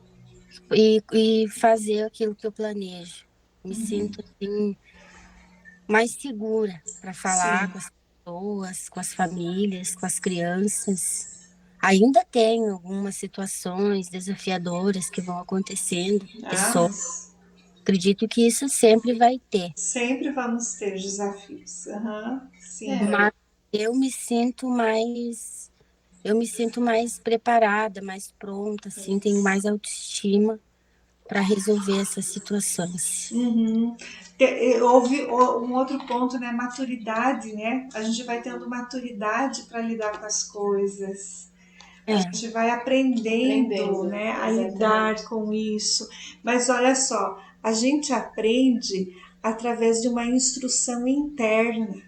e fazer aquilo que eu planejo. Me sinto assim, mais segura para falar Sim. com as pessoas, com as famílias, com as crianças. Ainda tem algumas situações desafiadoras que vão acontecendo, pessoas. Mas Acredito que isso sempre vai ter, sempre vamos ter desafios. Sim. mas eu me sinto mais, eu me sinto mais preparada, mais pronta, assim, tenho mais autoestima para resolver essas situações. Houve um outro ponto, né? Maturidade, né? A gente vai tendo maturidade para lidar com as coisas. A É, gente vai aprendendo, né, a lidar com isso. Mas olha só, a gente aprende através de uma instrução interna.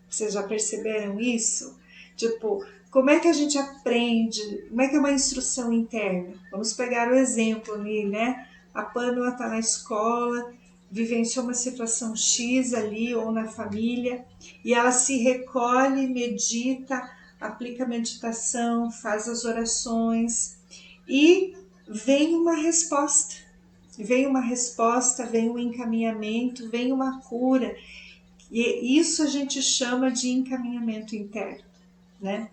Vocês já perceberam isso? Tipo, como é que a gente aprende? Como é que é uma instrução interna? Vamos pegar o exemplo ali, né? A Pamela está na escola, vivenciou uma situação X ali ou na família e ela se recolhe, medita, aplica a meditação, faz as orações e vem uma resposta. Vem um encaminhamento, vem uma cura. E isso a gente chama de encaminhamento interno, né?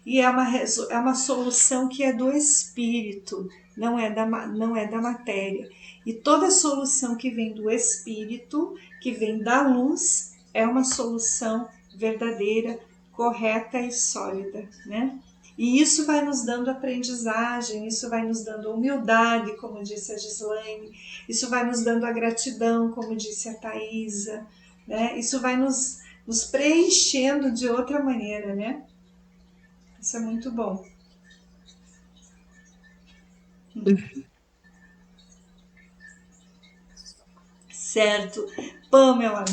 E é uma solução que é do espírito, não é da matéria. E toda solução que vem do espírito, que vem da luz, é uma solução verdadeira, correta e sólida, né? E isso vai nos dando aprendizagem, isso vai nos dando humildade, como disse a Gislaine, isso vai nos dando a gratidão, como disse a Thaisa, né? Isso vai nos preenchendo de outra maneira, né? Isso é muito bom. Certo. Pamela,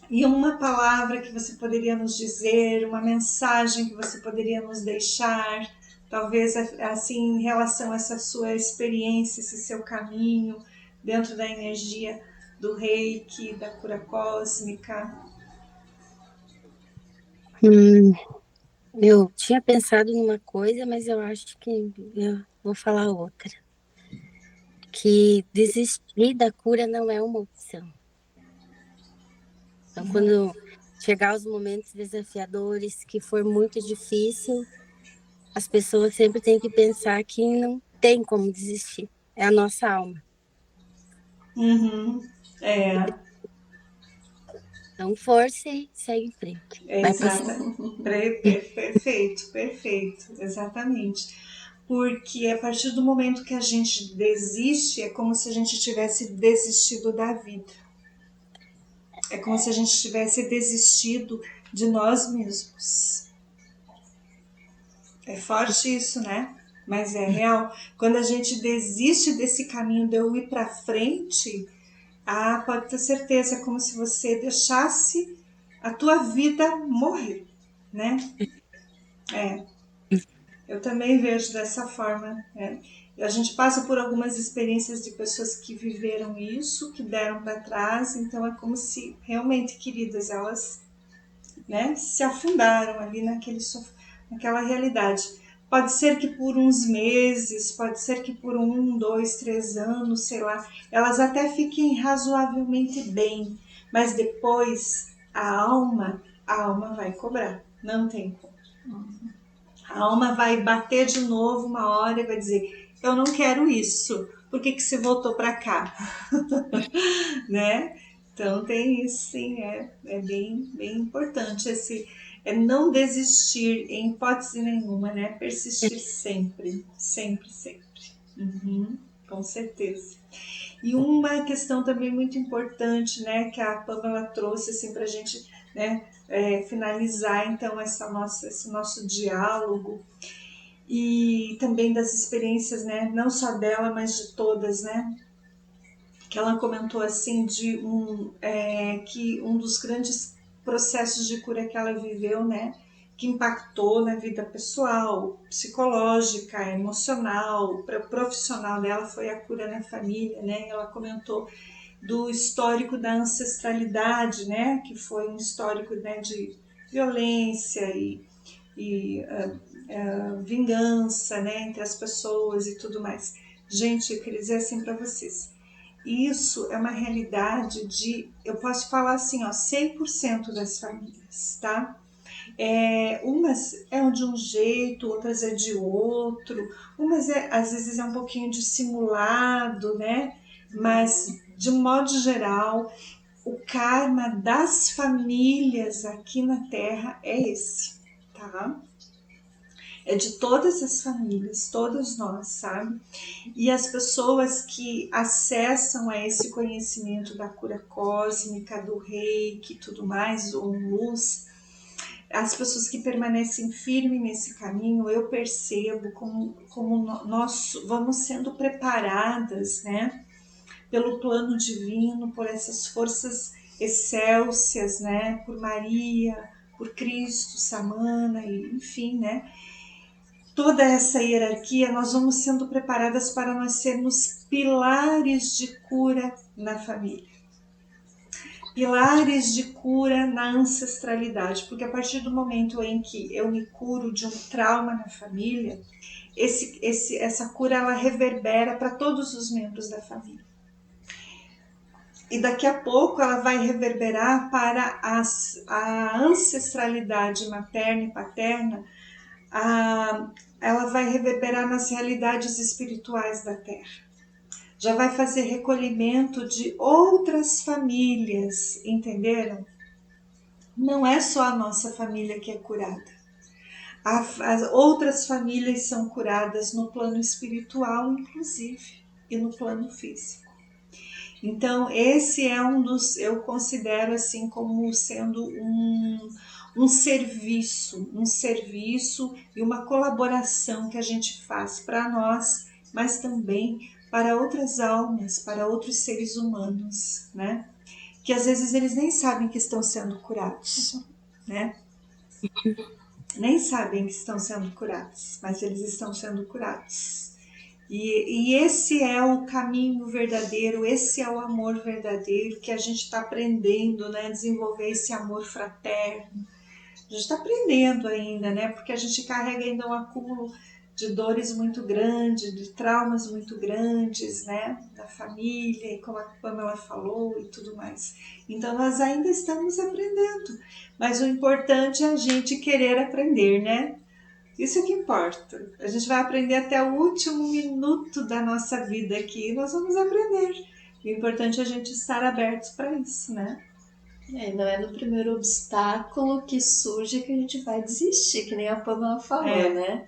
e uma palavra que você poderia nos dizer, uma mensagem que você poderia nos deixar, talvez assim em relação a essa sua experiência, esse seu caminho dentro da energia do Reiki, da cura cósmica? Eu tinha pensado numa coisa, mas eu acho que eu vou falar outra. Que desistir da cura não é uma opção. Então, quando chegar os momentos desafiadores, que for muito difícil, as pessoas sempre têm que pensar que não tem como desistir. É a nossa alma. Uhum. É. Então, força e segue em frente. Vai passar. Perfeito, perfeito, exatamente. Porque a partir do momento que a gente desiste, é como se a gente tivesse desistido da vida. É como se a gente tivesse desistido de nós mesmos. É forte isso, né? Mas é real. Quando a gente desiste desse caminho de eu ir para frente, pode ter certeza, é como se você deixasse a tua vida morrer, né? Eu também vejo dessa forma. A gente passa por algumas experiências de pessoas que viveram isso, que deram para trás, então é como se realmente, queridas, elas, né, se afundaram ali naquela realidade. Pode ser que por uns meses, pode ser que por 1, 2, 3 anos, sei lá, elas até fiquem razoavelmente bem, mas depois a alma vai cobrar, não tem como. A alma vai bater de novo uma hora e vai dizer: eu não quero isso, por que você voltou para cá? Né? Então tem isso, sim, é bem importante não desistir em hipótese nenhuma, né? Persistir sempre, sempre, sempre. Uhum, com certeza. E uma questão também muito importante, né, que a Pamela trouxe assim para a gente, né, finalizar então esse nosso diálogo, e também das experiências, né, não só dela, mas de todas, né, que ela comentou assim de que um dos grandes processos de cura que ela viveu, né, que impactou na vida pessoal, psicológica, emocional, profissional dela, foi a cura na família, né? Ela comentou do histórico da ancestralidade, né, que foi um histórico, né, de violência e vingança, né, entre as pessoas e tudo mais. Gente, eu queria dizer assim para vocês, isso é uma realidade eu posso falar assim, ó, 100% das famílias, tá? Umas é de um jeito, outras é de outro, umas às vezes é um pouquinho dissimulado, né? Mas, de um modo geral, o karma das famílias aqui na Terra é esse, tá? É de todas as famílias, todos nós, sabe? E as pessoas que acessam a esse conhecimento da cura cósmica, do reiki e tudo mais, ou luz, as pessoas que permanecem firmes nesse caminho, eu percebo como nós vamos sendo preparadas, né? Pelo plano divino, por essas forças excélsias, né? Por Maria, por Cristo, Samana, e enfim, né? Toda essa hierarquia, nós vamos sendo preparadas para nós sermos pilares de cura na família. Pilares de cura na ancestralidade, porque a partir do momento em que eu me curo de um trauma na família, essa cura ela reverbera para todos os membros da família. E daqui a pouco ela vai reverberar para a ancestralidade materna e paterna, ela vai reverberar nas realidades espirituais da Terra. Já vai fazer recolhimento de outras famílias, entenderam? Não é só a nossa família que é curada. As outras famílias são curadas no plano espiritual, inclusive, e no plano físico. Então, esse é eu considero assim como sendo um serviço e uma colaboração que a gente faz para nós, mas também para outras almas, para outros seres humanos, né? Que às vezes eles nem sabem que estão sendo curados, né? Nem sabem que estão sendo curados, mas eles estão sendo curados. E esse é o caminho verdadeiro, esse é o amor verdadeiro que a gente está aprendendo, né? Desenvolver esse amor fraterno. A gente está aprendendo ainda, né? Porque a gente carrega ainda um acúmulo de dores muito grande, de traumas muito grandes, né? Da família, e como a Pamela falou e tudo mais. Então nós ainda estamos aprendendo, mas o importante é a gente querer aprender, né? Isso é que importa. A gente vai aprender até o último minuto da nossa vida aqui, nós vamos aprender. O importante é a gente estar abertos para isso, né? Não é no primeiro obstáculo que surge que a gente vai desistir, que nem a Pamela falou, né?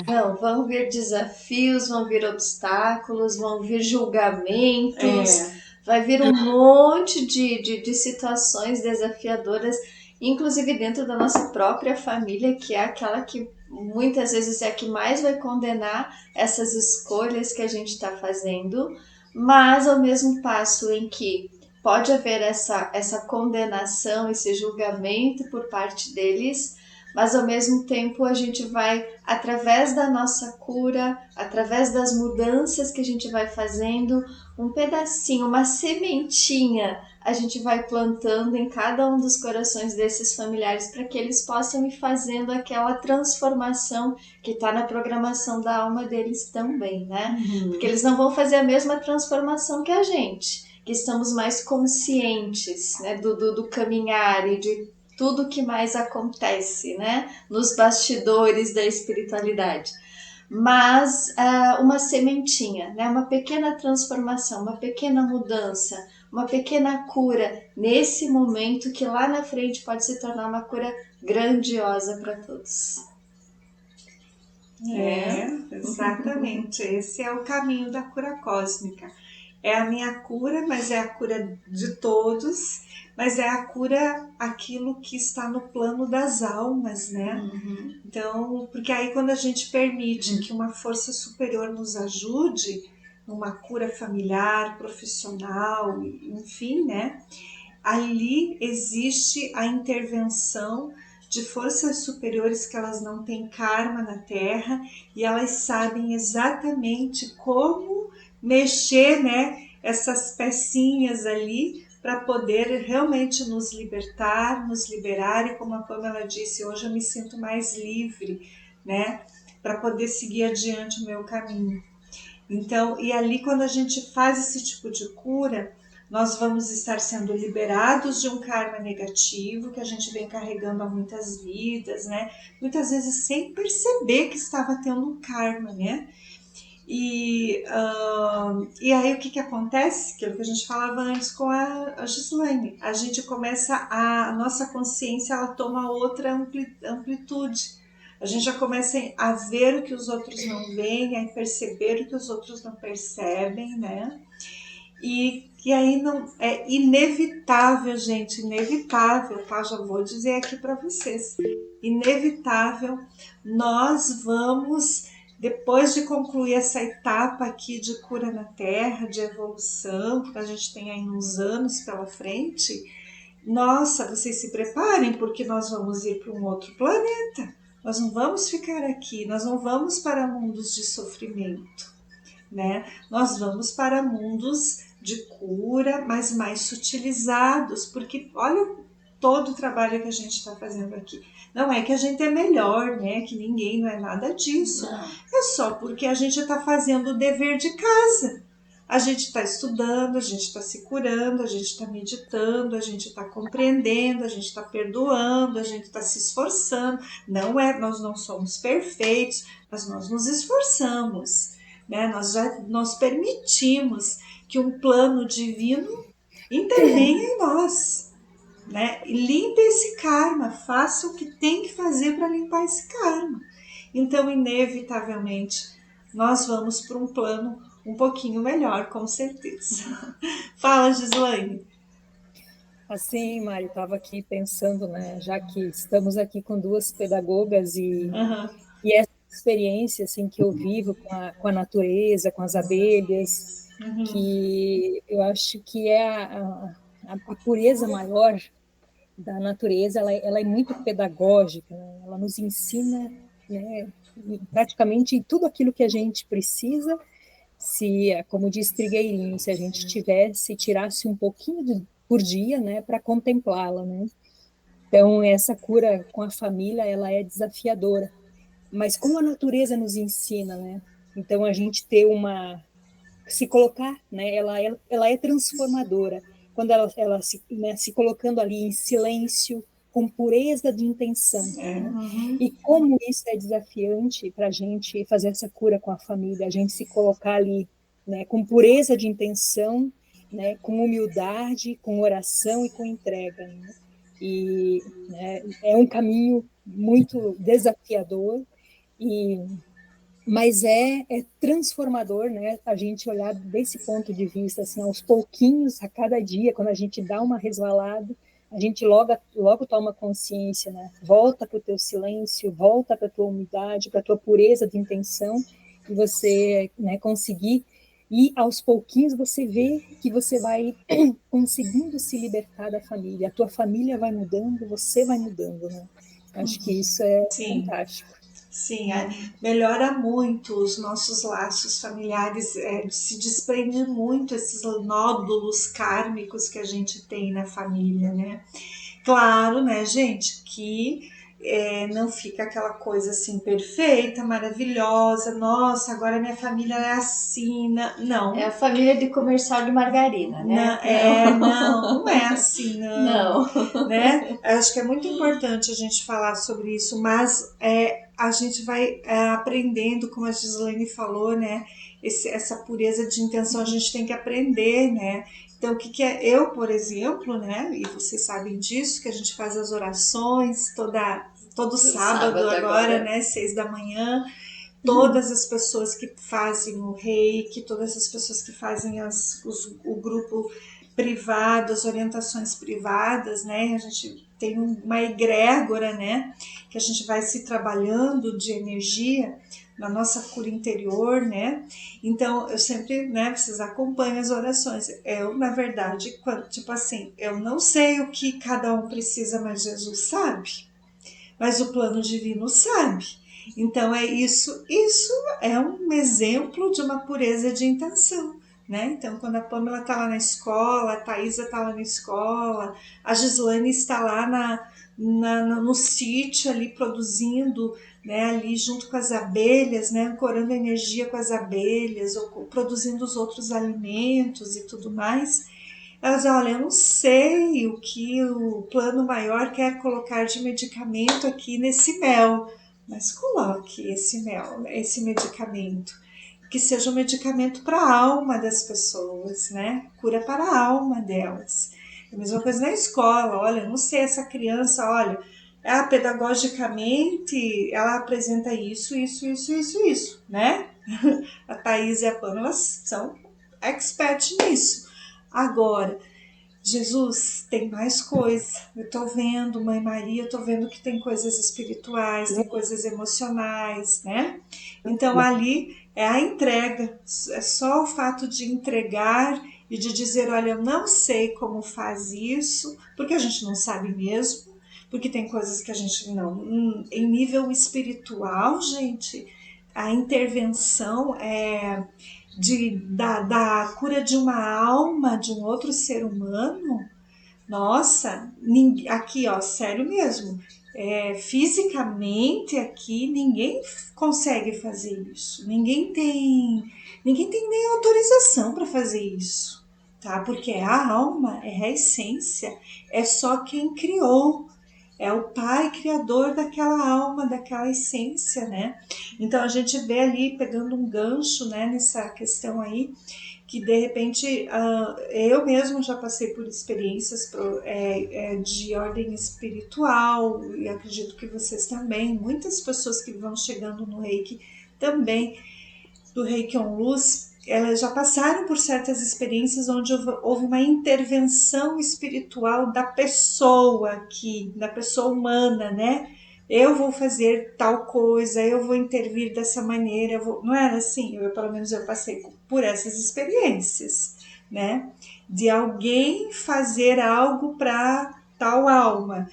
Não, vão vir desafios, vão vir obstáculos, vão vir julgamentos, vai vir um monte de situações desafiadoras, inclusive dentro da nossa própria família, que é aquela que muitas vezes é a que mais vai condenar essas escolhas que a gente está fazendo, mas ao mesmo passo em que pode haver essa condenação, esse julgamento por parte deles, mas ao mesmo tempo a gente vai, através da nossa cura, através das mudanças que a gente vai fazendo, um pedacinho, uma sementinha, a gente vai plantando em cada um dos corações desses familiares para que eles possam ir fazendo aquela transformação que está na programação da alma deles também, né? Porque eles não vão fazer a mesma transformação que a gente, que estamos mais conscientes, né, do caminhar e de tudo que mais acontece, né, nos bastidores da espiritualidade. Mas uma sementinha, né, uma pequena transformação, uma pequena mudança, uma pequena cura nesse momento que lá na frente pode se tornar uma cura grandiosa para todos. Exatamente. Esse é o caminho da cura cósmica. É a minha cura, mas é a cura de todos, mas é a cura aquilo que está no plano das almas, né? Então, porque aí quando a gente permite que uma força superior nos ajude, numa cura familiar, profissional, enfim, né? Ali existe a intervenção de forças superiores que elas não têm karma na Terra e elas sabem exatamente como mexer, né, essas pecinhas ali para poder realmente nos libertar, nos liberar, e como a Pamela disse, hoje eu me sinto mais livre, né, para poder seguir adiante o meu caminho. Então, e ali quando a gente faz esse tipo de cura, nós vamos estar sendo liberados de um karma negativo que a gente vem carregando há muitas vidas, né? Muitas vezes sem perceber que estava tendo um karma, né? E aí o que acontece? Aquilo que a gente falava antes com a Gislaine. A gente começa, a nossa consciência ela toma outra amplitude. A gente já começa a ver o que os outros não veem, a perceber o que os outros não percebem, né? E aí não é inevitável, gente, inevitável, tá? Já vou dizer aqui para vocês. Inevitável, nós vamos, depois de concluir essa etapa aqui de cura na Terra, de evolução, que a gente tem aí uns anos pela frente, nossa, vocês se preparem, porque nós vamos ir para um outro planeta. Nós não vamos ficar aqui, nós não vamos para mundos de sofrimento, né? Nós vamos para mundos de cura, mas mais sutilizados, porque olha todo o trabalho que a gente está fazendo aqui. Não é que a gente é melhor, né? Que ninguém, não é nada disso. Não. É só porque a gente está fazendo o dever de casa. A gente está estudando, a gente está se curando, a gente está meditando, a gente está compreendendo, a gente está perdoando, a gente está se esforçando. Nós não somos perfeitos, mas nós nos esforçamos, né? Nós permitimos que um plano divino intervenha em nós, né? E limpe esse karma, faça o que tem que fazer para limpar esse karma. Então, inevitavelmente, nós vamos para um plano um pouquinho melhor, com certeza. Fala, Gislaine. Assim, Mari, estava aqui pensando, né, já que estamos aqui com duas pedagogas e essa experiência assim, que eu vivo com a natureza, com as abelhas, que eu acho que é a pureza maior da natureza, ela é muito pedagógica, né? Ela nos ensina, né, praticamente tudo aquilo que a gente precisa, se, como diz Trigueirinho, se a gente tirasse um pouquinho por dia, né, para contemplá-la, né? Então, essa cura com a família, ela é desafiadora, mas como a natureza nos ensina, né? Então, a gente ter se colocar, né? Ela é transformadora quando ela né, se colocando ali em silêncio, com pureza de intenção. Né? E como isso é desafiante para a gente fazer essa cura com a família, a gente se colocar ali, né, com pureza de intenção, né, com humildade, com oração e com entrega. Né? E né, é um caminho muito desafiador e mas é transformador, né? A gente olhar desse ponto de vista, assim, aos pouquinhos, a cada dia, quando a gente dá uma resvalada, a gente logo toma consciência, né? Volta para o teu silêncio, volta para a tua humildade, para a tua pureza de intenção, e você, né, conseguir. E aos pouquinhos você vê que você vai conseguindo se libertar da família. A tua família vai mudando, você vai mudando, né? Acho que isso é fantástico. Sim, melhora muito os nossos laços familiares, se desprende muito esses nódulos kármicos que a gente tem na família, né? Claro, né, gente, que não fica aquela coisa assim perfeita, maravilhosa, nossa, agora minha família é assim, não. É a família de comercial de margarina, né? Não é assim, não. Né? Acho que é muito importante a gente falar sobre isso, mas a gente vai aprendendo, como a Gislaine falou, né? Essa pureza de intenção a gente tem que aprender, né? Então, o que é? Eu, por exemplo, né? E vocês sabem disso, que a gente faz as orações todo sábado agora, né? 6 da manhã. Todas as pessoas que fazem o reiki, todas as pessoas que fazem o grupo privado, as orientações privadas, né? A gente tem uma egrégora, né? Que a gente vai se trabalhando de energia na nossa cura interior, né? Então, eu sempre, né, vocês acompanham as orações. Eu, na verdade, tipo assim, eu não sei o que cada um precisa, mas Jesus sabe. Mas o plano divino sabe. Então, isso é um exemplo de uma pureza de intenção. Né? Então, quando a Pamela está lá na escola, a Thaisa está lá na escola, a Gislaine está lá no sítio ali produzindo, né, ali junto com as abelhas, né, ancorando energia com as abelhas, ou produzindo os outros alimentos e tudo mais. Elas dizem, olha, eu não sei o que o plano maior quer colocar de medicamento aqui nesse mel, mas coloque esse mel, esse medicamento, que seja um medicamento para a alma das pessoas, né? Cura para a alma delas. A mesma coisa na escola, olha, não sei, essa criança, olha, pedagogicamente ela apresenta isso, né? A Thaís e a Pamela elas são expert nisso. Agora, Jesus, tem mais coisa. Eu tô vendo, Mãe Maria, eu tô vendo que tem coisas espirituais, tem coisas emocionais, né? Então ali é a entrega, é só o fato de entregar e de dizer, olha, eu não sei como faz isso, porque a gente não sabe mesmo, porque tem coisas que a gente não... Em nível espiritual, gente, a intervenção da cura de uma alma de um outro ser humano, nossa, aqui ó, sério mesmo, fisicamente aqui ninguém consegue fazer isso, ninguém tem nem autorização para fazer isso, tá? Porque a alma é a essência, é só quem criou. É o pai criador daquela alma, daquela essência, né? Então a gente vê ali, pegando um gancho, né, nessa questão aí, que de repente eu mesmo já passei por experiências de ordem espiritual, e acredito que vocês também, muitas pessoas que vão chegando no Reiki também, do Reiki On Luz, elas já passaram por certas experiências onde houve uma intervenção espiritual da pessoa aqui, da pessoa humana, né? Eu vou fazer tal coisa, eu vou intervir dessa maneira, não era assim? Pelo menos eu passei por essas experiências, né? De alguém fazer algo para tal alma.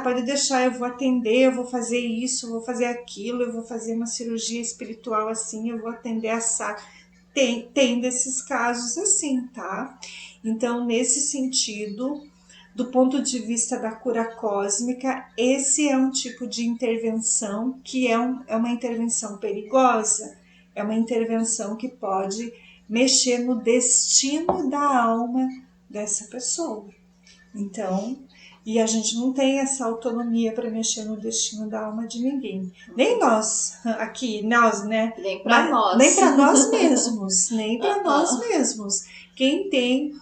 Pode deixar, eu vou atender, eu vou fazer isso, eu vou fazer aquilo, eu vou fazer uma cirurgia espiritual assim, eu vou atender essa... Tem desses casos assim, tá? Então, nesse sentido, do ponto de vista da cura cósmica, esse é um tipo de intervenção que é uma intervenção perigosa, é uma intervenção que pode mexer no destino da alma dessa pessoa. Então, e a gente não tem essa autonomia para mexer no destino da alma de ninguém. Nem nós, aqui, nós, né? Nem para nós. Nem para nós mesmos, nem para nós mesmos. Quem tem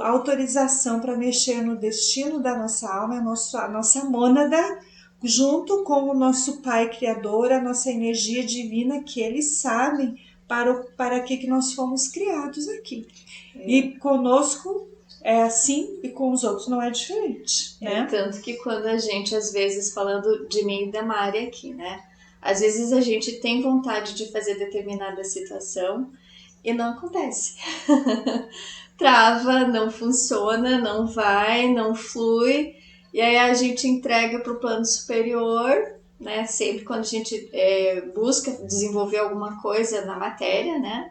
a autorização para mexer no destino da nossa alma é a nossa mônada, junto com o nosso Pai Criador, a nossa energia divina, que eles sabem para que nós fomos criados aqui. E conosco é assim e com os outros não é diferente, né? Tanto que quando a gente, às vezes, falando de mim e da Mari aqui, né? Às vezes a gente tem vontade de fazer determinada situação e não acontece. Trava, não funciona, não vai, não flui. E aí a gente entrega para o plano superior, né? Sempre quando a gente busca desenvolver alguma coisa na matéria, né?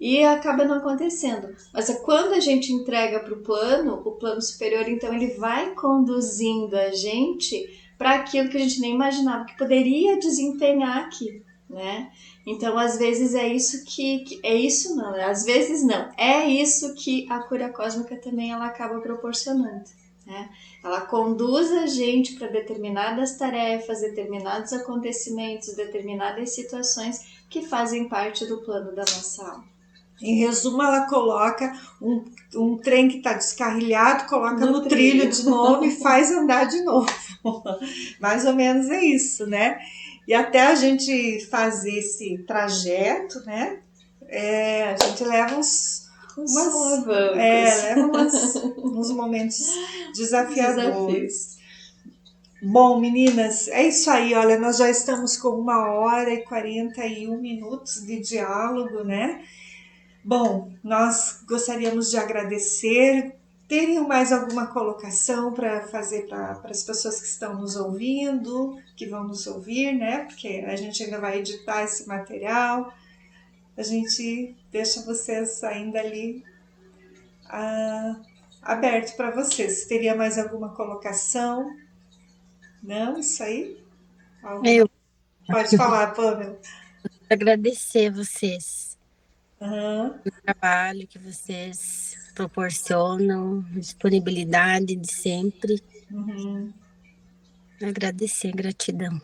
E acaba não acontecendo. Mas quando a gente entrega para o plano superior, então ele vai conduzindo a gente para aquilo que a gente nem imaginava que poderia desempenhar aqui, né? Então, às vezes é isso às vezes não, é isso que a cura cósmica também ela acaba proporcionando, né? Ela conduz a gente para determinadas tarefas, determinados acontecimentos, determinadas situações que fazem parte do plano da nossa alma. Em resumo, ela coloca um trem que está descarrilhado, coloca no trilho de novo e faz andar de novo. Mais ou menos é isso, né? E até a gente fazer esse trajeto, né? A gente leva uns momentos desafiadores. Bom, meninas, é isso aí. Olha, nós já estamos com 1h41 de diálogo, né? Bom, nós gostaríamos de agradecer. Teriam mais alguma colocação para fazer para as pessoas que estão nos ouvindo, que vão nos ouvir, né? Porque a gente ainda vai editar esse material. A gente deixa vocês ainda ali aberto para vocês. Teria mais alguma colocação? Não? Isso aí? Pode falar, Pamela. Agradecer vocês. O trabalho que vocês proporcionam, disponibilidade de sempre. Agradecer, gratidão.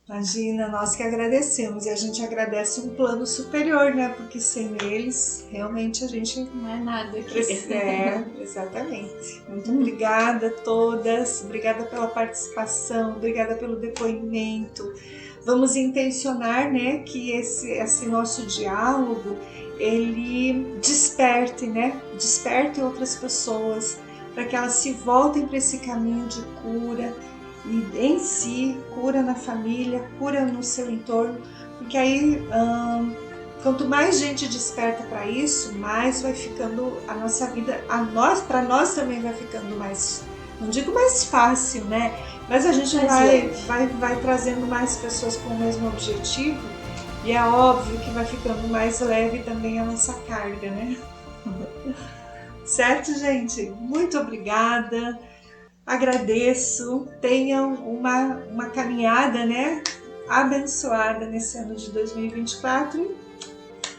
Imagina, nós que agradecemos, e a gente agradece um plano superior, né? Porque sem eles, realmente a gente não é nada aqui. Exatamente. Muito obrigada a todas, obrigada pela participação, obrigada pelo depoimento. Vamos intencionar, né, que esse nosso diálogo ele desperte, né? Desperte outras pessoas para que elas se voltem para esse caminho de cura e em si, cura na família, cura no seu entorno, porque aí quanto mais gente desperta para isso, mais vai ficando a nossa vida, para nós também vai ficando mais, não digo mais fácil, né? Mas a gente vai trazendo mais pessoas com o mesmo objetivo. E é óbvio que vai ficando mais leve também a nossa carga, né? Certo, gente? Muito obrigada. Agradeço. Tenham uma caminhada, né? Abençoada nesse ano de 2024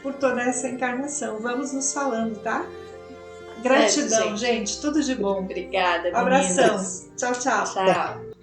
por toda essa encarnação. Vamos nos falando, tá? Gratidão, gente. Tudo de bom. Obrigada, abração. Meninas. Tchau, tchau. Tchau.